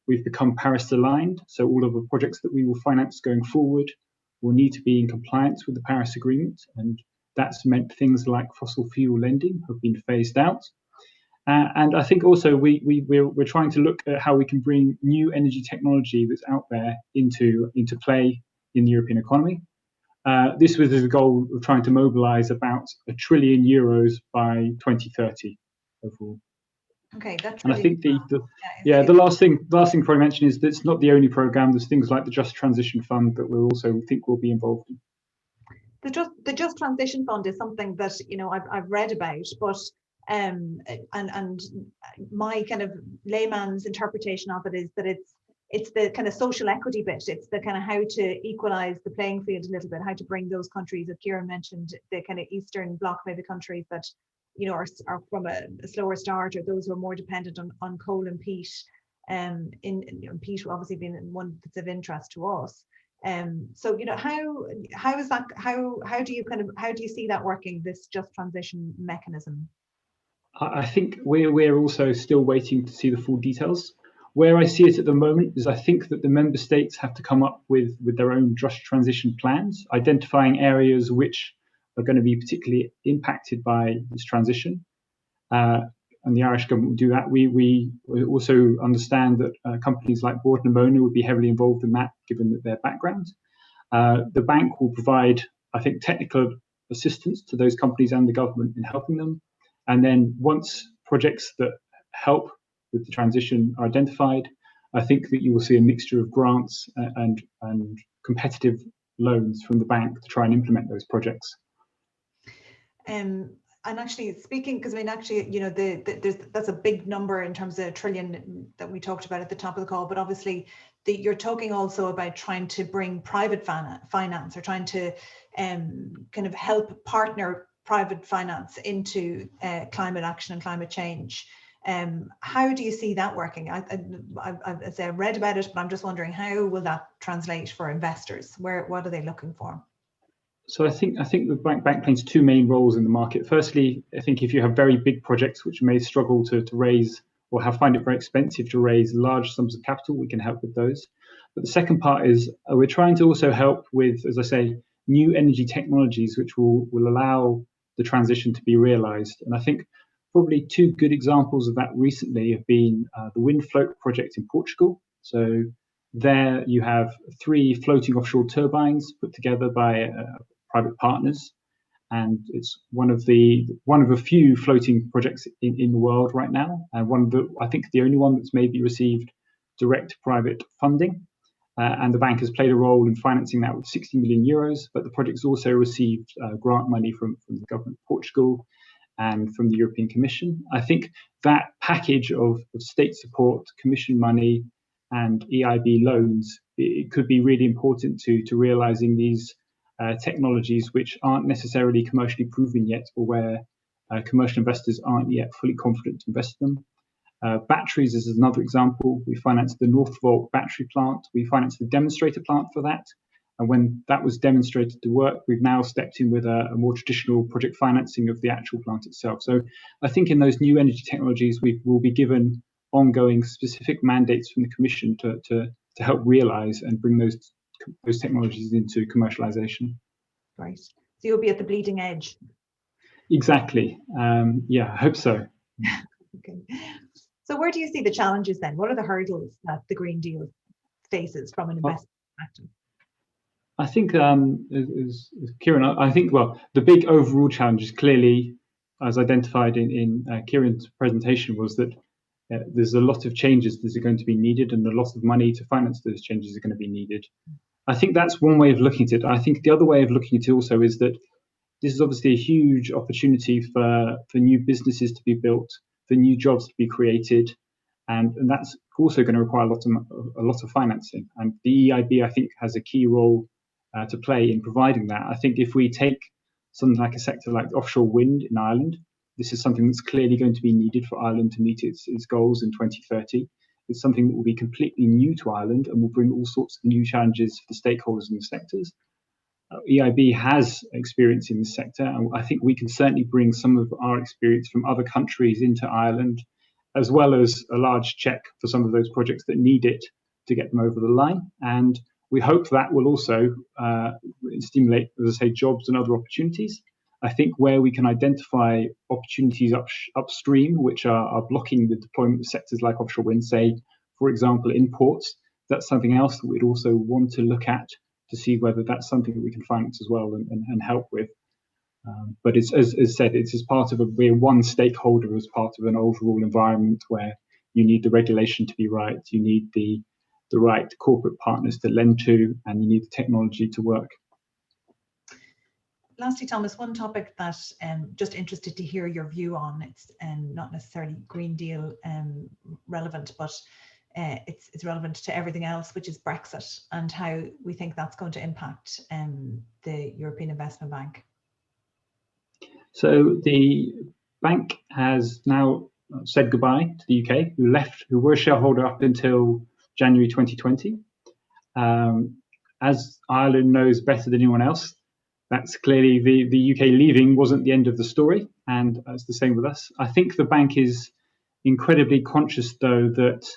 we've become Paris aligned. So all of the projects that we will finance going forward will need to be in compliance with the Paris Agreement. And that's meant things like fossil fuel lending have been phased out. And I think also we're trying to look at how we can bring new energy technology that's out there into play in the European economy. This was the goal of trying to mobilize about €1 trillion by 2030 overall. Okay, that's. And really, I think the last thing to probably mention is that it's not the only program. There's things like the Just Transition Fund that we also think will be involved in. The Just Transition Fund is something that I've read about, but and my kind of layman's interpretation of it is that it's the kind of social equity bit. It's the kind of how to equalize the playing field a little bit, how to bring those countries that Kieran mentioned, the kind of Eastern Bloc maybe countries that are from a slower start, or those who are more dependent on coal and peat. In peat obviously being one that's of interest to us. So how is that? How do you see that working, this just transition mechanism? I think we're also still waiting to see the full details. Where I see it at the moment is I think that the member states have to come up with their own just transition plans, identifying areas which are going to be particularly impacted by this transition. And the Irish government will do that. We also understand that companies like Borden Mona would be heavily involved in that, given their background. The bank will provide, I think, technical assistance to those companies and the government in helping them. And then once projects that help with the transition are identified, I think that you will see a mixture of grants and competitive loans from the bank to try and implement those projects. And actually speaking, because I mean, actually, you know, that's a big number in terms of $1 trillion that we talked about at the top of the call, but obviously you're talking also about trying to bring private finance, or trying to kind of help partner private finance into climate action and climate change. How do you see that working? I've read about it, but I'm just wondering, how will that translate for investors? What are they looking for? So I think the bank plays two main roles in the market. Firstly, I think if you have very big projects which may struggle to raise, or find it very expensive to raise large sums of capital, we can help with those. But the second part is we're trying to also help with, as I say, new energy technologies which will allow the transition to be realized. And I think probably two good examples of that recently have been the wind float project in Portugal. So there you have 3 floating offshore turbines put together by private partners, and it's one of a few floating projects in the world right now, and I think the only one that's maybe received direct private funding. And the bank has played a role in financing that with 60 million euros, but the project's also received grant money from the government of Portugal and from the European Commission. I think that package of state support, commission money, and EIB loans, it could be really important to realizing these technologies which aren't necessarily commercially proven yet, or where commercial investors aren't yet fully confident to invest in them. Batteries is another example. We financed the Northvolt battery plant. We financed the demonstrator plant for that. And when that was demonstrated to work, we've now stepped in with a more traditional project financing of the actual plant itself. So I think in those new energy technologies, we will be given ongoing specific mandates from the Commission to help realize and bring those technologies into commercialization. Right. So you'll be at the bleeding edge. Exactly. Yeah, I hope so. Okay. So where do you see the challenges then? What are the hurdles that the Green Deal faces from an investment perspective? I think, as Kieran, I think, well, the big overall challenge is clearly, as identified in Kieran's presentation, was that there's a lot of changes that are going to be needed, and a lot of money to finance those changes are going to be needed. I think that's one way of looking at it. I think the other way of looking at it also is that this is obviously a huge opportunity for new businesses to be built, for new jobs to be created, and that's also going to require a lot of financing. And the EIB, I think, has a key role to play in providing that. I think if we take something like a sector like offshore wind in Ireland, this is something that's clearly going to be needed for Ireland to meet its goals in 2030. It's something that will be completely new to Ireland and will bring all sorts of new challenges for the stakeholders in the sectors. EIB has experience in this sector, and I think we can certainly bring some of our experience from other countries into Ireland, as well as a large check for some of those projects that need it to get them over the line. And we hope that will also stimulate, as I say, jobs and other opportunities. I think where we can identify opportunities upstream, which are blocking the deployment of sectors like offshore wind, say, for example, in ports, that's something else that we'd also want to look at to see whether that's something that we can finance as well and help with. But it's, as said, it's as part of we're one stakeholder as part of an overall environment where you need the regulation to be right, you need the right corporate partners to lend to, and you need the technology to work. Lastly, Thomas, one topic that just interested to hear your view on. It's not necessarily Green Deal relevant, but it's relevant to everything else, which is Brexit, and how we think that's going to impact the European Investment Bank. So the bank has now said goodbye to the UK, who were a shareholder up until January 2020. As Ireland knows better than anyone else, that's clearly the UK leaving wasn't the end of the story, and it's the same with us. I think the bank is incredibly conscious, though, that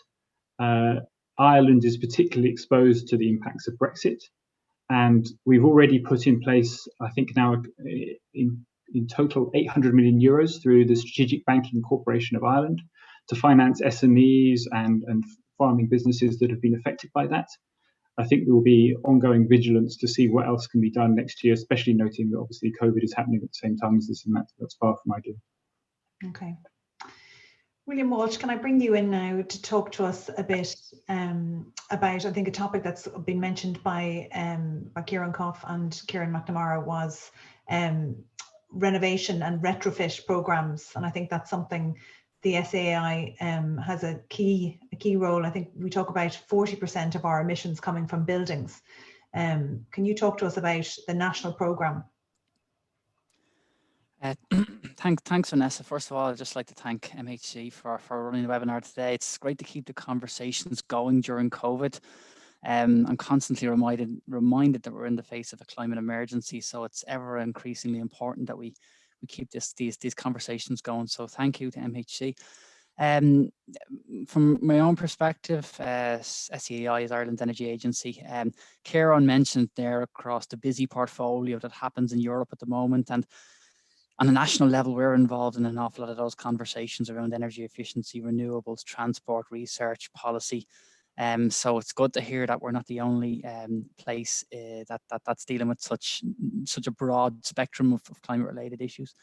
Ireland is particularly exposed to the impacts of Brexit, and we've already put in place, I think now in total, 800 million euros through the Strategic Banking Corporation of Ireland to finance SMEs and farming businesses that have been affected by that. I think there will be ongoing vigilance to see what else can be done next year, especially noting that obviously COVID is happening at the same time as this, and that's far from ideal. Okay. William Walsh, can I bring you in now to talk to us a bit about, I think, a topic that's been mentioned by Kieran and Kieran McNamara was renovation and retrofit programs, and I think that's something the SAI has a key role. I think we talk about 40% of our emissions coming from buildings. Can you talk to us about the national program? Thanks, Vanessa. First of all, I'd just like to thank MHC for running the webinar today. It's great to keep the conversations going during COVID. I'm constantly reminded that we're in the face of a climate emergency, so it's ever increasingly important that we keep these conversations going. So thank you to MHC. From my own perspective, SEAI is Ireland's energy agency. Kieran mentioned there across the busy portfolio that happens in Europe at the moment, and on a national level, we're involved in an awful lot of those conversations around energy efficiency, renewables, transport, research, policy. So it's good to hear that we're not the only place that's dealing with such a broad spectrum of climate-related issues.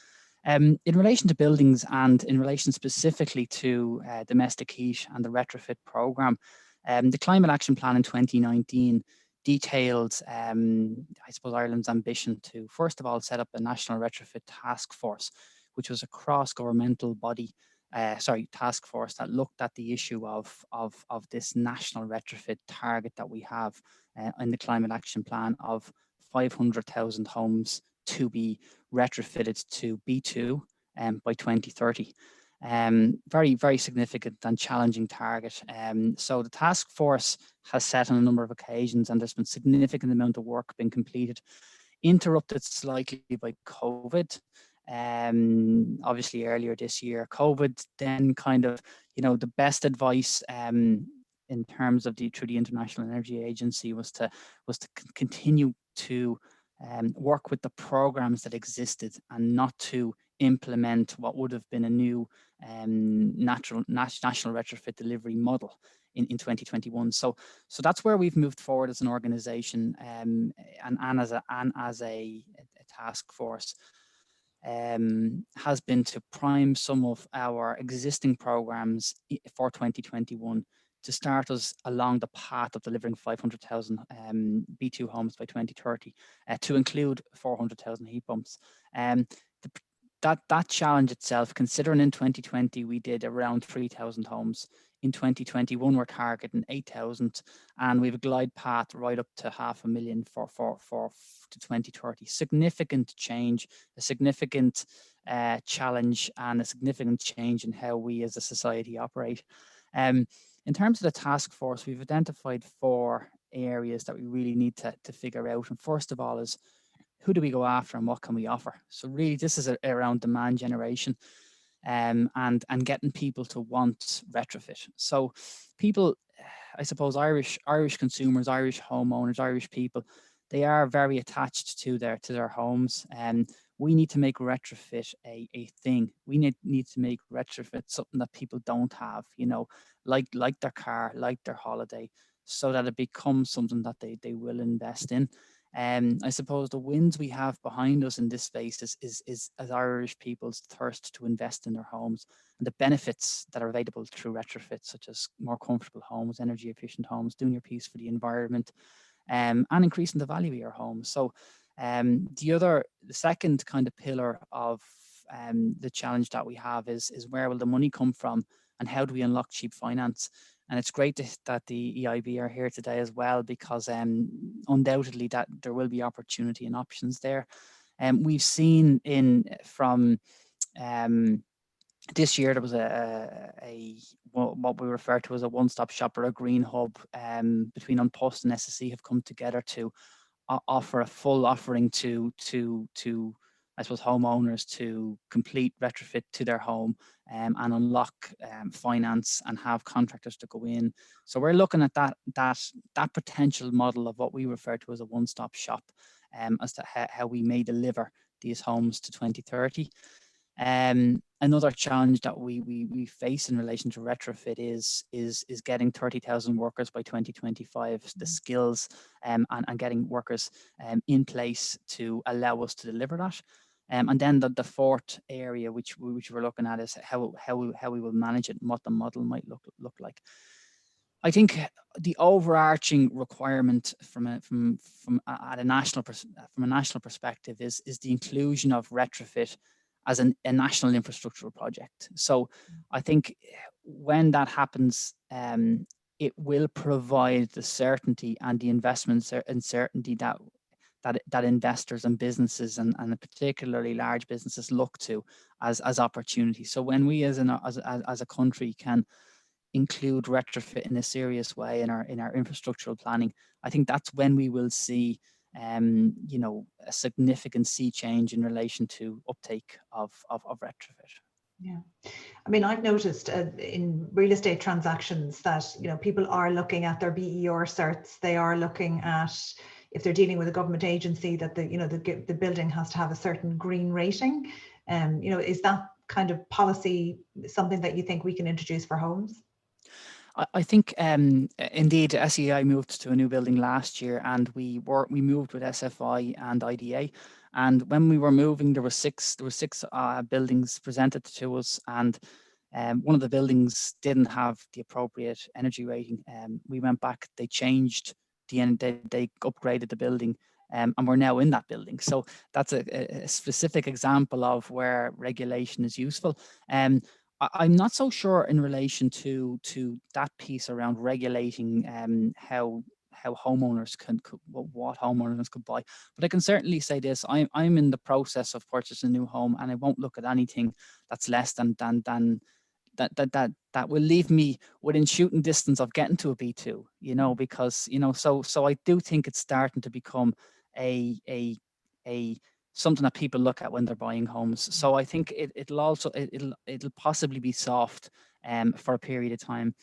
In relation to buildings and in relation specifically to domestic heat and the retrofit programme, the Climate Action Plan in 2019 detailed, I suppose, Ireland's ambition to, first of all, set up a national retrofit task force, which was a cross-governmental body, task force that looked at the issue of this national retrofit target that we have in the Climate Action Plan of 500,000 homes to be retrofitted to B2 by 2030. Very, very significant and challenging target. So the task force has set on a number of occasions, and there's been significant amount of work being completed, interrupted slightly by COVID. Obviously earlier this year, COVID then kind of, the best advice in terms of through the International Energy Agency was to continue to work with the programs that existed and not to implement what would have been a new national retrofit delivery model in 2021. So that's where we've moved forward as an organization, and as a task force, has been to prime some of our existing programs for 2021 to start us along the path of delivering 500,000 B2 homes by 2030, to include 400,000 heat pumps. That challenge itself, considering in 2020 we did around 3,000 homes, in 2021 we're targeting 8,000, and we have a glide path right up to 500,000 to 2030. Significant change, a significant challenge, and a significant change in how we as a society operate. In terms of the task force, we've identified 4 areas that we really need to figure out. And first of all is, who do we go after and what can we offer? So really this is around demand generation, and getting people to want retrofit. So people, I suppose Irish consumers, Irish homeowners, Irish people, they are very attached to their homes, and we need to make retrofit a thing. We need to make retrofit something that people don't have, like their car, like their holiday, so that it becomes something that they will invest in. I suppose the wins we have behind us in this space is as Irish people's thirst to invest in their homes, and the benefits that are available through retrofit, such as more comfortable homes, energy efficient homes, doing your piece for the environment, and increasing the value of your home. So the second kind of pillar of the challenge that we have is where will the money come from, and how do we unlock cheap finance? And it's great that the EIB are here today as well, because undoubtedly that there will be opportunity and options there. We've seen from this year, there was what we refer to as a one-stop shop, or a green hub, between An Post and SSE have come together to offer a full offering to I suppose, homeowners to complete retrofit to their home and unlock finance and have contractors to go in. So we're looking at that potential model of what we refer to as a one-stop shop as to how we may deliver these homes to 2030. Another challenge that we face in relation to retrofit is getting 30,000 workers by 2025, the skills and getting workers in place to allow us to deliver that. And then the fourth area which we're looking at is how we will manage it and what the model might look like. I think the overarching requirement from a national perspective is the inclusion of retrofit as a national infrastructural project. So I think when that happens, it will provide the certainty and the investment uncertainty that investors and businesses and particularly large businesses look to as opportunities. So when we as a country can include retrofit in a serious way in our infrastructural planning, I think that's when we will see a significant sea change in relation to uptake of retrofit. Yeah, I mean, I've noticed in real estate transactions that people are looking at their BER certs. They are looking at, if they're dealing with a government agency, that the building has to have a certain green rating. Is that kind of policy something that you think we can introduce for homes? I think indeed SEI moved to a new building last year, and we moved with SFI and IDA. And when we were moving, there were six buildings presented to us, and one of the buildings didn't have the appropriate energy rating. We went back, they changed they upgraded the building, and we're now in that building. So that's a specific example of where regulation is useful. I'm not so sure in relation to that piece around regulating how homeowners what homeowners could buy, but I can certainly say this: I'm in the process of purchasing a new home, and I won't look at anything that's less than that will leave me within shooting distance of getting to a B2. Because so I do think it's starting to become a something that people look at when they're buying homes. So I think it'll possibly be soft for a period of time.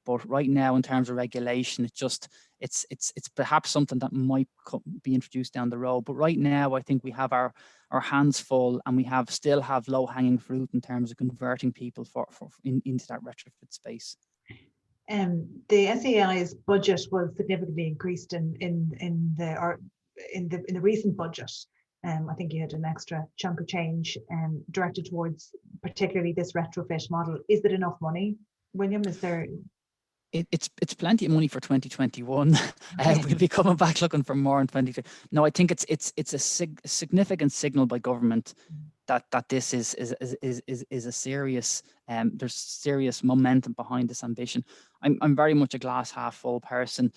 But right now, in terms of regulation, it's perhaps something that might be introduced down the road. But right now, I think we have our hands full, and we still have low hanging fruit in terms of converting people into that retrofit space. The SEI's budget was significantly increased in the recent budget. I think you had an extra chunk of change directed towards particularly this retrofit model. Is there enough money, William? Is there? It's plenty of money for 2021. We'll be coming back looking for more in 2022. No, I think it's a significant signal by government that this is a serious there's serious momentum behind this ambition. I'm very much a glass half full person.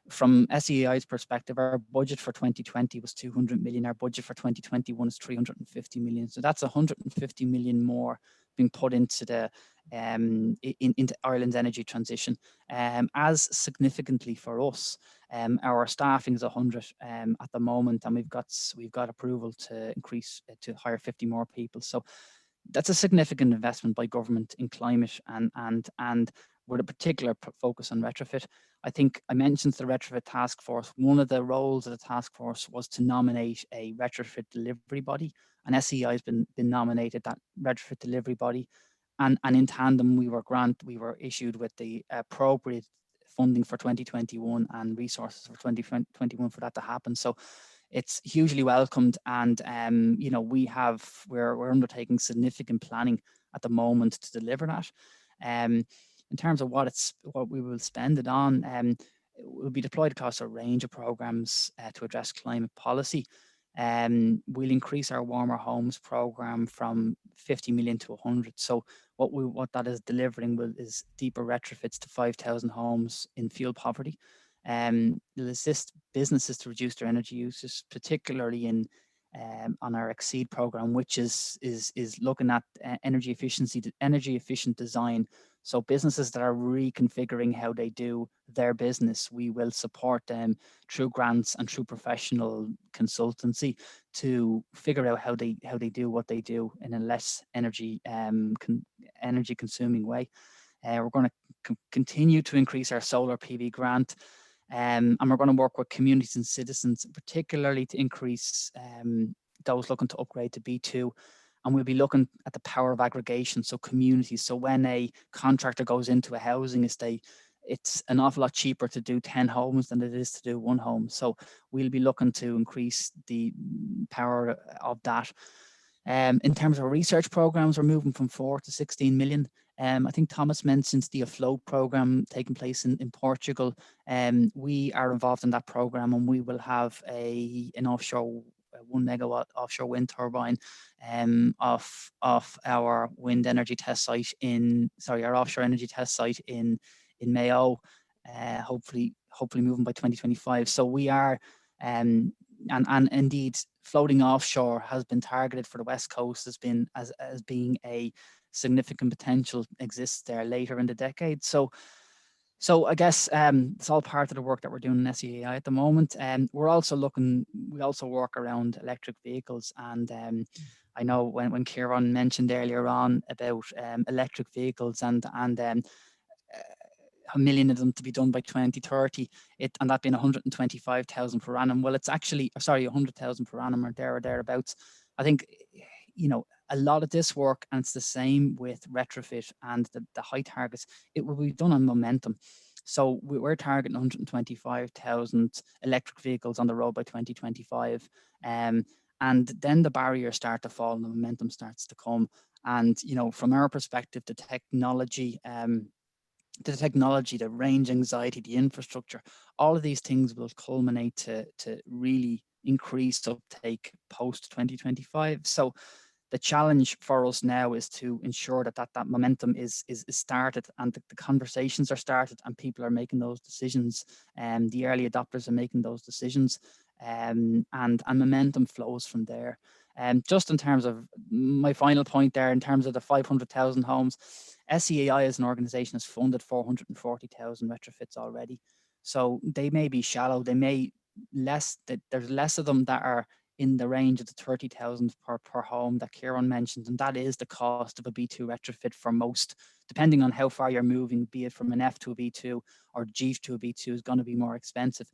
From SEI's perspective, our budget for 2020 was 200 million. Our budget for 2021 is 350 million. So that's 150 million more being put into into Ireland's energy transition. As significantly for us, our staffing is 100 at the moment, and we've got approval to increase to hire 50 more people. So that's a significant investment by government in climate and with a particular focus on retrofit. I think I mentioned the retrofit task force. One of the roles of the task force was to nominate a retrofit delivery body, and SEI has been nominated that retrofit delivery body. And in tandem, we were issued with the appropriate funding for 2021 and resources for 2021 for that to happen. So it's hugely welcomed, and we're undertaking significant planning at the moment to deliver that. In terms of what we will spend it on, it will be deployed across a range of programs to address climate policy. We'll increase our warmer homes program from 50 million to 100. So what that is delivering is deeper retrofits to 5,000 homes in fuel poverty. It'll assist businesses to reduce their energy uses, particularly on our Exceed program, which is looking at energy efficient design. So businesses that are reconfiguring how they do their business, we will support them through grants and through professional consultancy to figure out how they do what they do in a less energy consuming way. We're going to continue to increase our solar PV grant, and we're going to work with communities and citizens, particularly to increase those looking to upgrade to B2. And we'll be looking at the power of aggregation, so communities. So when a contractor goes into a housing estate, it's an awful lot cheaper to do 10 homes than it is to do 1 home. So we'll be looking to increase the power of that. In terms of research programs, we're moving from 4 to 16 million. I think Thomas mentions the Afloat program taking place in Portugal. We are involved in that program, and we will have an offshore 1 megawatt offshore wind turbine off our wind energy test site our offshore energy test site in Mayo, hopefully moving by 2025. So we are and indeed floating offshore has been targeted for the West Coast as being a significant potential exists there later in the decade. So I guess it's all part of the work that we're doing in SEAI at the moment. We also work around electric vehicles, and I know when Kieran mentioned earlier on about electric vehicles and 1 million of them to be done by 2030, and that being 125,000 per annum. Well, it's actually 100,000 per annum or thereabouts. I think a lot of this work, and it's the same with retrofit and the high targets, it will be done on momentum. So we're targeting 125,000 electric vehicles on the road by 2025. And then the barriers start to fall and the momentum starts to come. And, from our perspective, the technology, the range anxiety, the infrastructure, all of these things will culminate to really increase uptake post 2025. So the challenge for us now is to ensure that momentum is started, and the conversations are started, and people are making those decisions, and the early adopters are making those decisions, and momentum flows from there. Just in terms of my final point there, in terms of the 500,000 homes, SEAI as an organization has funded 440,000 retrofits already. So they may be shallow, there's less of them that are in the range of the 30,000 per home that Kieran mentioned, and that is the cost of a B2 retrofit for most, depending on how far you're moving, be it from an F to a B2 or G to a B2 is going to be more expensive.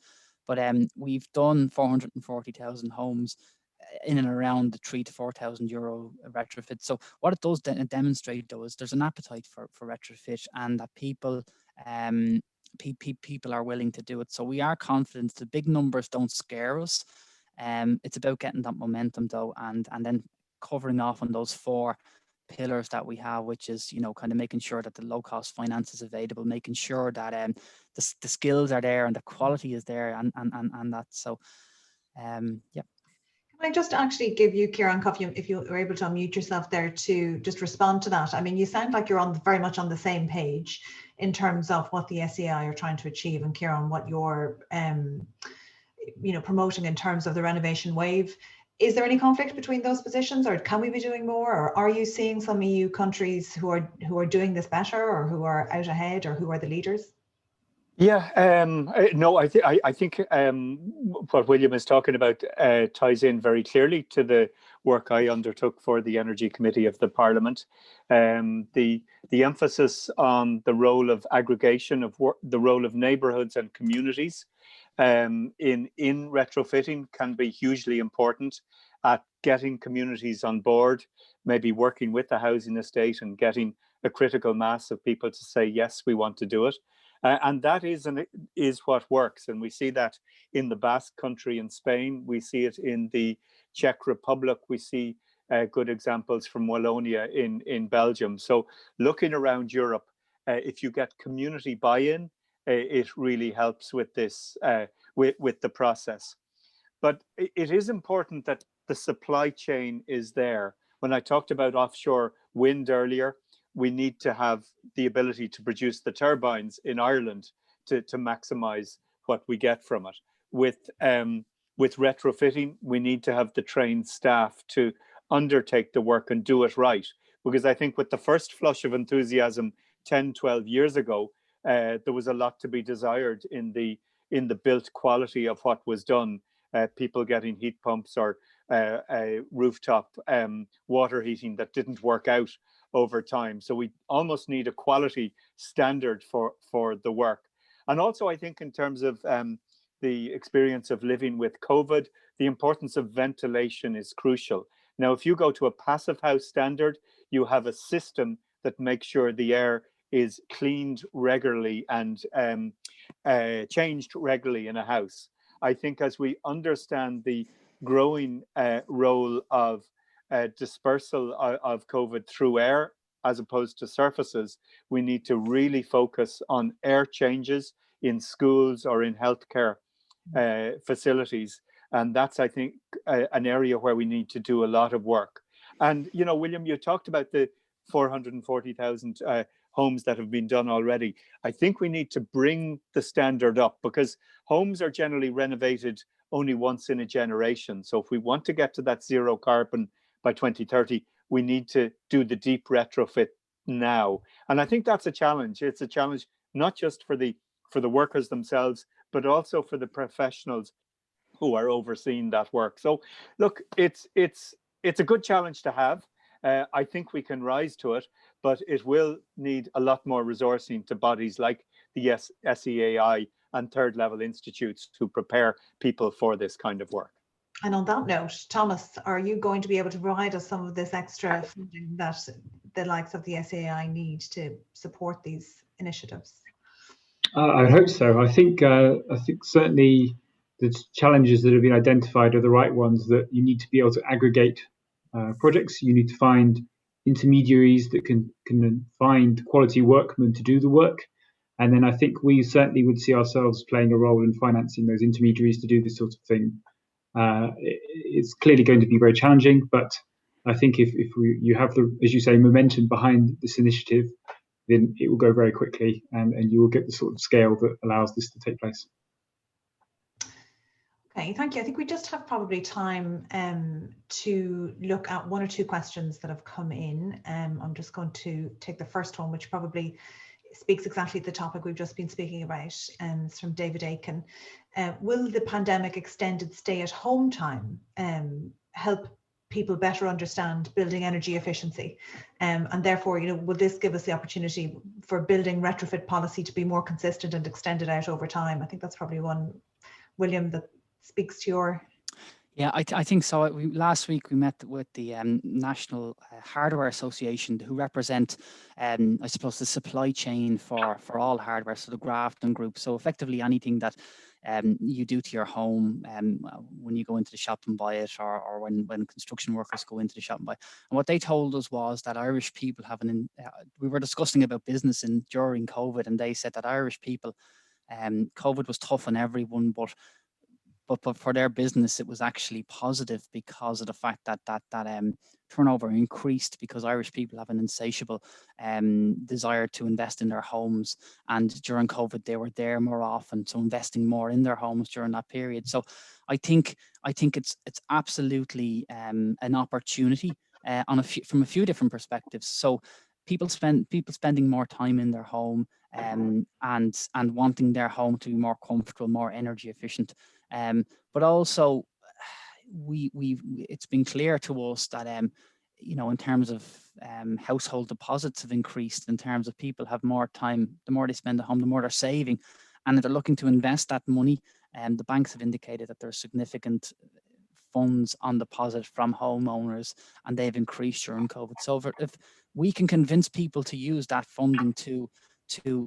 But we've done 440,000 homes in and around the 3,000 to 4,000 euro retrofit. So what it does demonstrate, though, is there's an appetite for retrofit, and that people are willing to do it. So we are confident. The big numbers don't scare us. It's about getting that momentum, though, and then covering off on those 4 pillars that we have, which is kind of making sure that the low cost finance is available, making sure that the skills are there and the quality is there, and that. So yeah. Can I just actually give you, Kieran Coffey, if you were able to unmute yourself there to just respond to that? I mean, you sound like you're very much on the same page in terms of what the SEI are trying to achieve, and Kieran, what you're promoting in terms of the renovation wave. Is there any conflict between those positions, or can we be doing more? Or are you seeing some EU countries who are doing this better, or who are out ahead, or who are the leaders? Yeah, no, I think what William is talking about ties in very clearly to the work I undertook for the Energy Committee of the Parliament. The emphasis on the role of aggregation of work, the role of neighbourhoods and communities in retrofitting can be hugely important at getting communities on board, maybe working with the housing estate and getting a critical mass of people to say, yes, we want to do it. And that is what works. And we see that in the Basque Country in Spain. We see it in the Czech Republic. We see good examples from Wallonia in Belgium. So looking around Europe, if you get community buy-in, it really helps with this, with the process. But it is important that the supply chain is there. When I talked about offshore wind earlier, we need to have the ability to produce the turbines in Ireland to maximize what we get from it. With retrofitting, we need to have the trained staff to undertake the work and do it right. Because I think with the first flush of enthusiasm 10, 12 years ago, there was a lot to be desired in the built quality of what was done. People getting heat pumps or rooftop water heating that didn't work out over time. So we almost need a quality standard for the work. And also, I think in terms of the experience of living with COVID, the importance of ventilation is crucial. Now, if you go to a passive house standard, you have a system that makes sure the air is cleaned regularly and changed regularly in a house. I think as we understand the growing role of dispersal of COVID through air as opposed to surfaces, we need to really focus on air changes in schools or in healthcare facilities. And that's, I think, an area where we need to do a lot of work. And, you know, William, you talked about the 440,000 homes that have been done already. I think we need to bring the standard up, because homes are generally renovated only once in a generation. So if we want to get to that zero carbon by 2030, we need to do the deep retrofit now. And I think that's a challenge. It's a challenge not just for the workers themselves, but also for the professionals who are overseeing that work. So look, it's a good challenge to have. I think we can rise to it, but it will need a lot more resourcing to bodies like the SEAI and third level institutes to prepare people for this kind of work. And on that note, Thomas, are you going to be able to provide us some of this extra funding that the likes of the SEAI need to support these initiatives? I hope so. I think certainly the challenges that have been identified are the right ones, that you need to be able to aggregate projects. You need to find intermediaries that can find quality workmen to do the work. And then I think we certainly would see ourselves playing a role in financing those intermediaries to do this sort of thing. It's clearly going to be very challenging, but I think if you have the, as you say, momentum behind this initiative, then it will go very quickly, and you will get the sort of scale that allows this to take place. Okay, thank you. I think we just have probably time to look at one or two questions that have come in. I'm just going to take the first one, which probably speaks exactly to the topic we've just been speaking about. It's from David Aiken. Will the pandemic extended stay-at-home time help people better understand building energy efficiency? And therefore, you know, will this give us the opportunity for building retrofit policy to be more consistent and extended out over time? I think that's probably one, William, that speaks to your... Yeah, I think so. Last week we met with the National Hardware Association, who represent, I suppose, the supply chain for all hardware, so the Grafton Group. So effectively anything that you do to your home when you go into the shop and buy it, or when construction workers go into the shop and buy. And what they told us was that Irish people have we were discussing about business during COVID, and they said that Irish people, COVID was tough on everyone, but for their business, it was actually positive because of the fact that turnover increased, because Irish people have an insatiable desire to invest in their homes. And during COVID, they were there more often, so investing more in their homes during that period. So I think it's absolutely an opportunity from a few different perspectives. So people spending more time in their home and wanting their home to be more comfortable, more energy efficient. But also, it's been clear to us that you know, in terms of household deposits have increased, in terms of people have more time, the more they spend at home, the more they're saving, and if they're looking to invest that money. The banks have indicated that there's significant funds on deposit from homeowners, and they've increased during COVID. So if we can convince people to use that funding to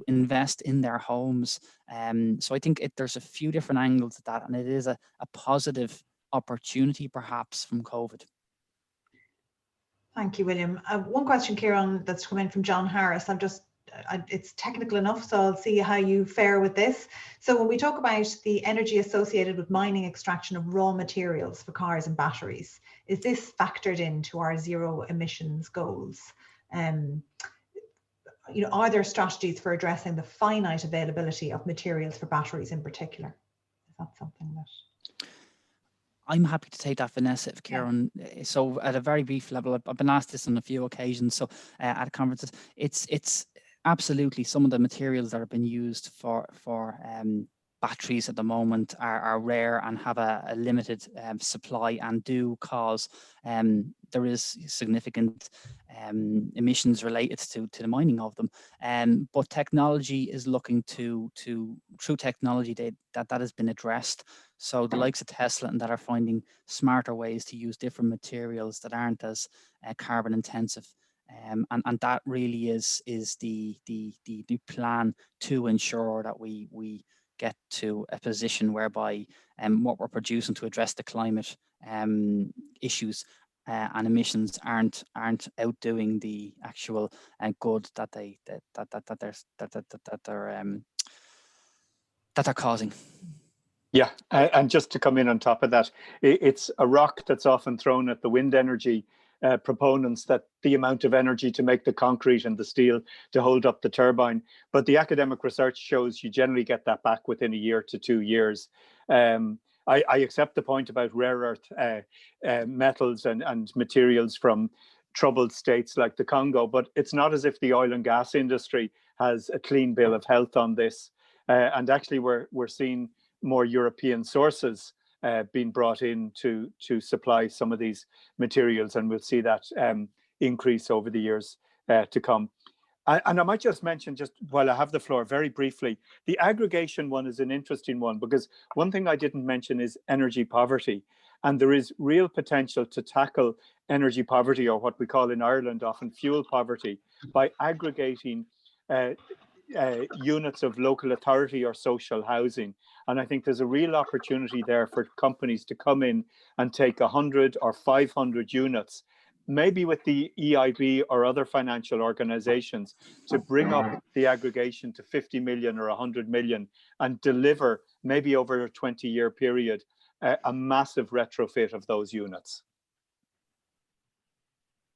invest in their homes, so I think there's a few different angles to that, and it is a positive opportunity perhaps from COVID. Thank you, William. One question, Kieran, that's come in from John Harris. It's technical enough, so I'll see how you fare with this. So when we talk about the energy associated with mining extraction of raw materials for cars and batteries, is this factored into our zero emissions goals? You know, are there strategies for addressing the finite availability of materials for batteries in particular? Is that something that... I'm happy to take that, Vanessa, if Kieran. Yeah. So at a very brief level, I've been asked this on a few occasions. So at conferences, absolutely, some of the materials that have been used for batteries at the moment are rare and have a limited supply, and do cause there is significant emissions related to the mining of them. But technology is looking to through technology that has been addressed. So the likes of Tesla and that are finding smarter ways to use different materials that aren't as carbon intensive. And that really is the plan to ensure that we get to a position whereby what we're producing to address the climate issues and emissions aren't outdoing the actual good that they're causing. Yeah, and just to come in on top of that, it's a rock that's often thrown at the wind energy proponents, that the amount of energy to make the concrete and the steel to hold up the turbine. But the academic research shows you generally get that back within a year to 2 years. I accept the point about rare earth metals and materials from troubled states like the Congo, but it's not as if the oil and gas industry has a clean bill of health on this. And actually, we're seeing more European sources being brought in to supply some of these materials, and we'll see that increase over the years to come. And I might just mention, just while I have the floor, very briefly, the aggregation one is an interesting one, because one thing I didn't mention is energy poverty. And there is real potential to tackle energy poverty, or what we call in Ireland often fuel poverty, by aggregating units of local authority or social housing. And I think there's a real opportunity there for companies to come in and take 100 or 500 units, maybe with the EIB or other financial organizations, to bring up the aggregation to 50 million or 100 million and deliver, maybe over a 20-year period, a massive retrofit of those units.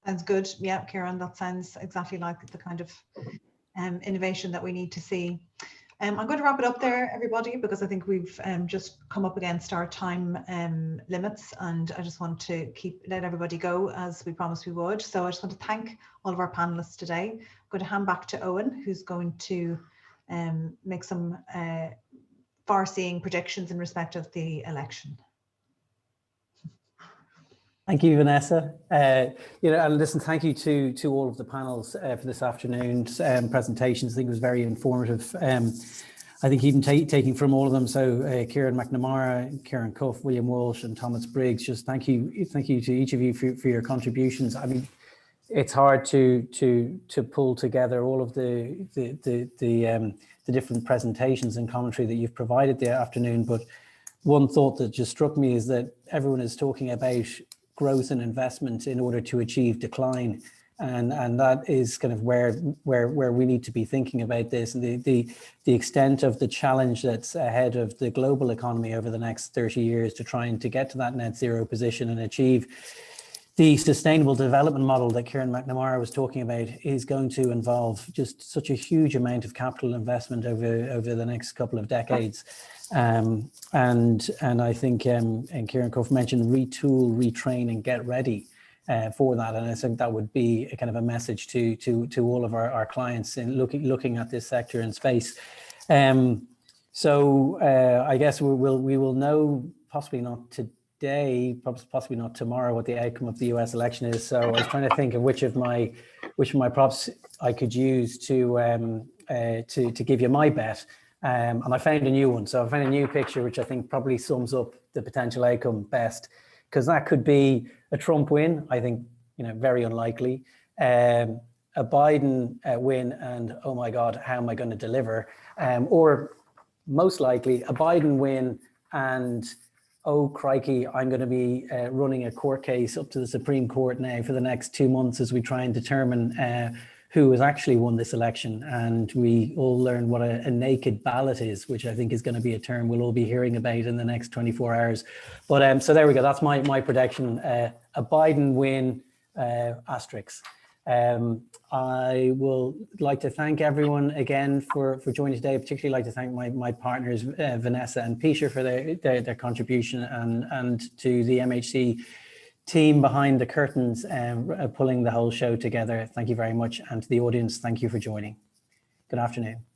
Sounds good. Yeah, Kieran, that sounds exactly like the kind of innovation that we need to see. I'm going to wrap it up there, everybody, because I think we've just come up against our time limits, and I just want to let everybody go as we promised we would. So I just want to thank all of our panelists today. I'm going to hand back to Eoin, who's going to make some far-seeing predictions in respect of the election. Thank you, Vanessa. And listen, thank you to all of the panels for this afternoon's presentations. I think it was very informative. I think even taking from all of them, so Kieran McNamara, Kieran Cuff, William Walsh, and Thomas Briggs, just thank you to each of you for your contributions. I mean, it's hard to pull together all of the different presentations and commentary that you've provided the afternoon, but one thought that just struck me is that everyone is talking about growth and investment in order to achieve decline, and that is kind of where we need to be thinking about this, and the extent of the challenge that's ahead of the global economy over the next 30 years to trying to get to that net zero position and achieve the sustainable development model that Kieran McNamara was talking about is going to involve just such a huge amount of capital investment over the next couple of decades. And I think, and Kieran Cuff mentioned retool, retrain, and get ready for that. And I think that would be a kind of a message to all of our clients in looking at this sector and space. So I guess we will know, possibly not today, possibly not tomorrow, what the outcome of the US election is. So I was trying to think of which of my props I could use to give you my bet. And I found a new one. So I found a new picture, which I think probably sums up the potential outcome best, because that could be a Trump win. I think, very unlikely. A Biden win, and oh my God, how am I going to deliver? Or most likely a Biden win, and oh crikey, I'm going to be running a court case up to the Supreme Court now for the next 2 months as we try and determine who has actually won this election. And we all learn what a naked ballot is, which I think is going to be a term we'll all be hearing about in the next 24 hours. But so there we go. That's my prediction. A Biden win, asterisk. I will like to thank everyone again for joining today. Particularly like to thank my partners, Vanessa and Peter, for their contribution, and to the MHC team behind the curtains, pulling the whole show together. Thank you very much. And to the audience, thank you for joining. Good afternoon.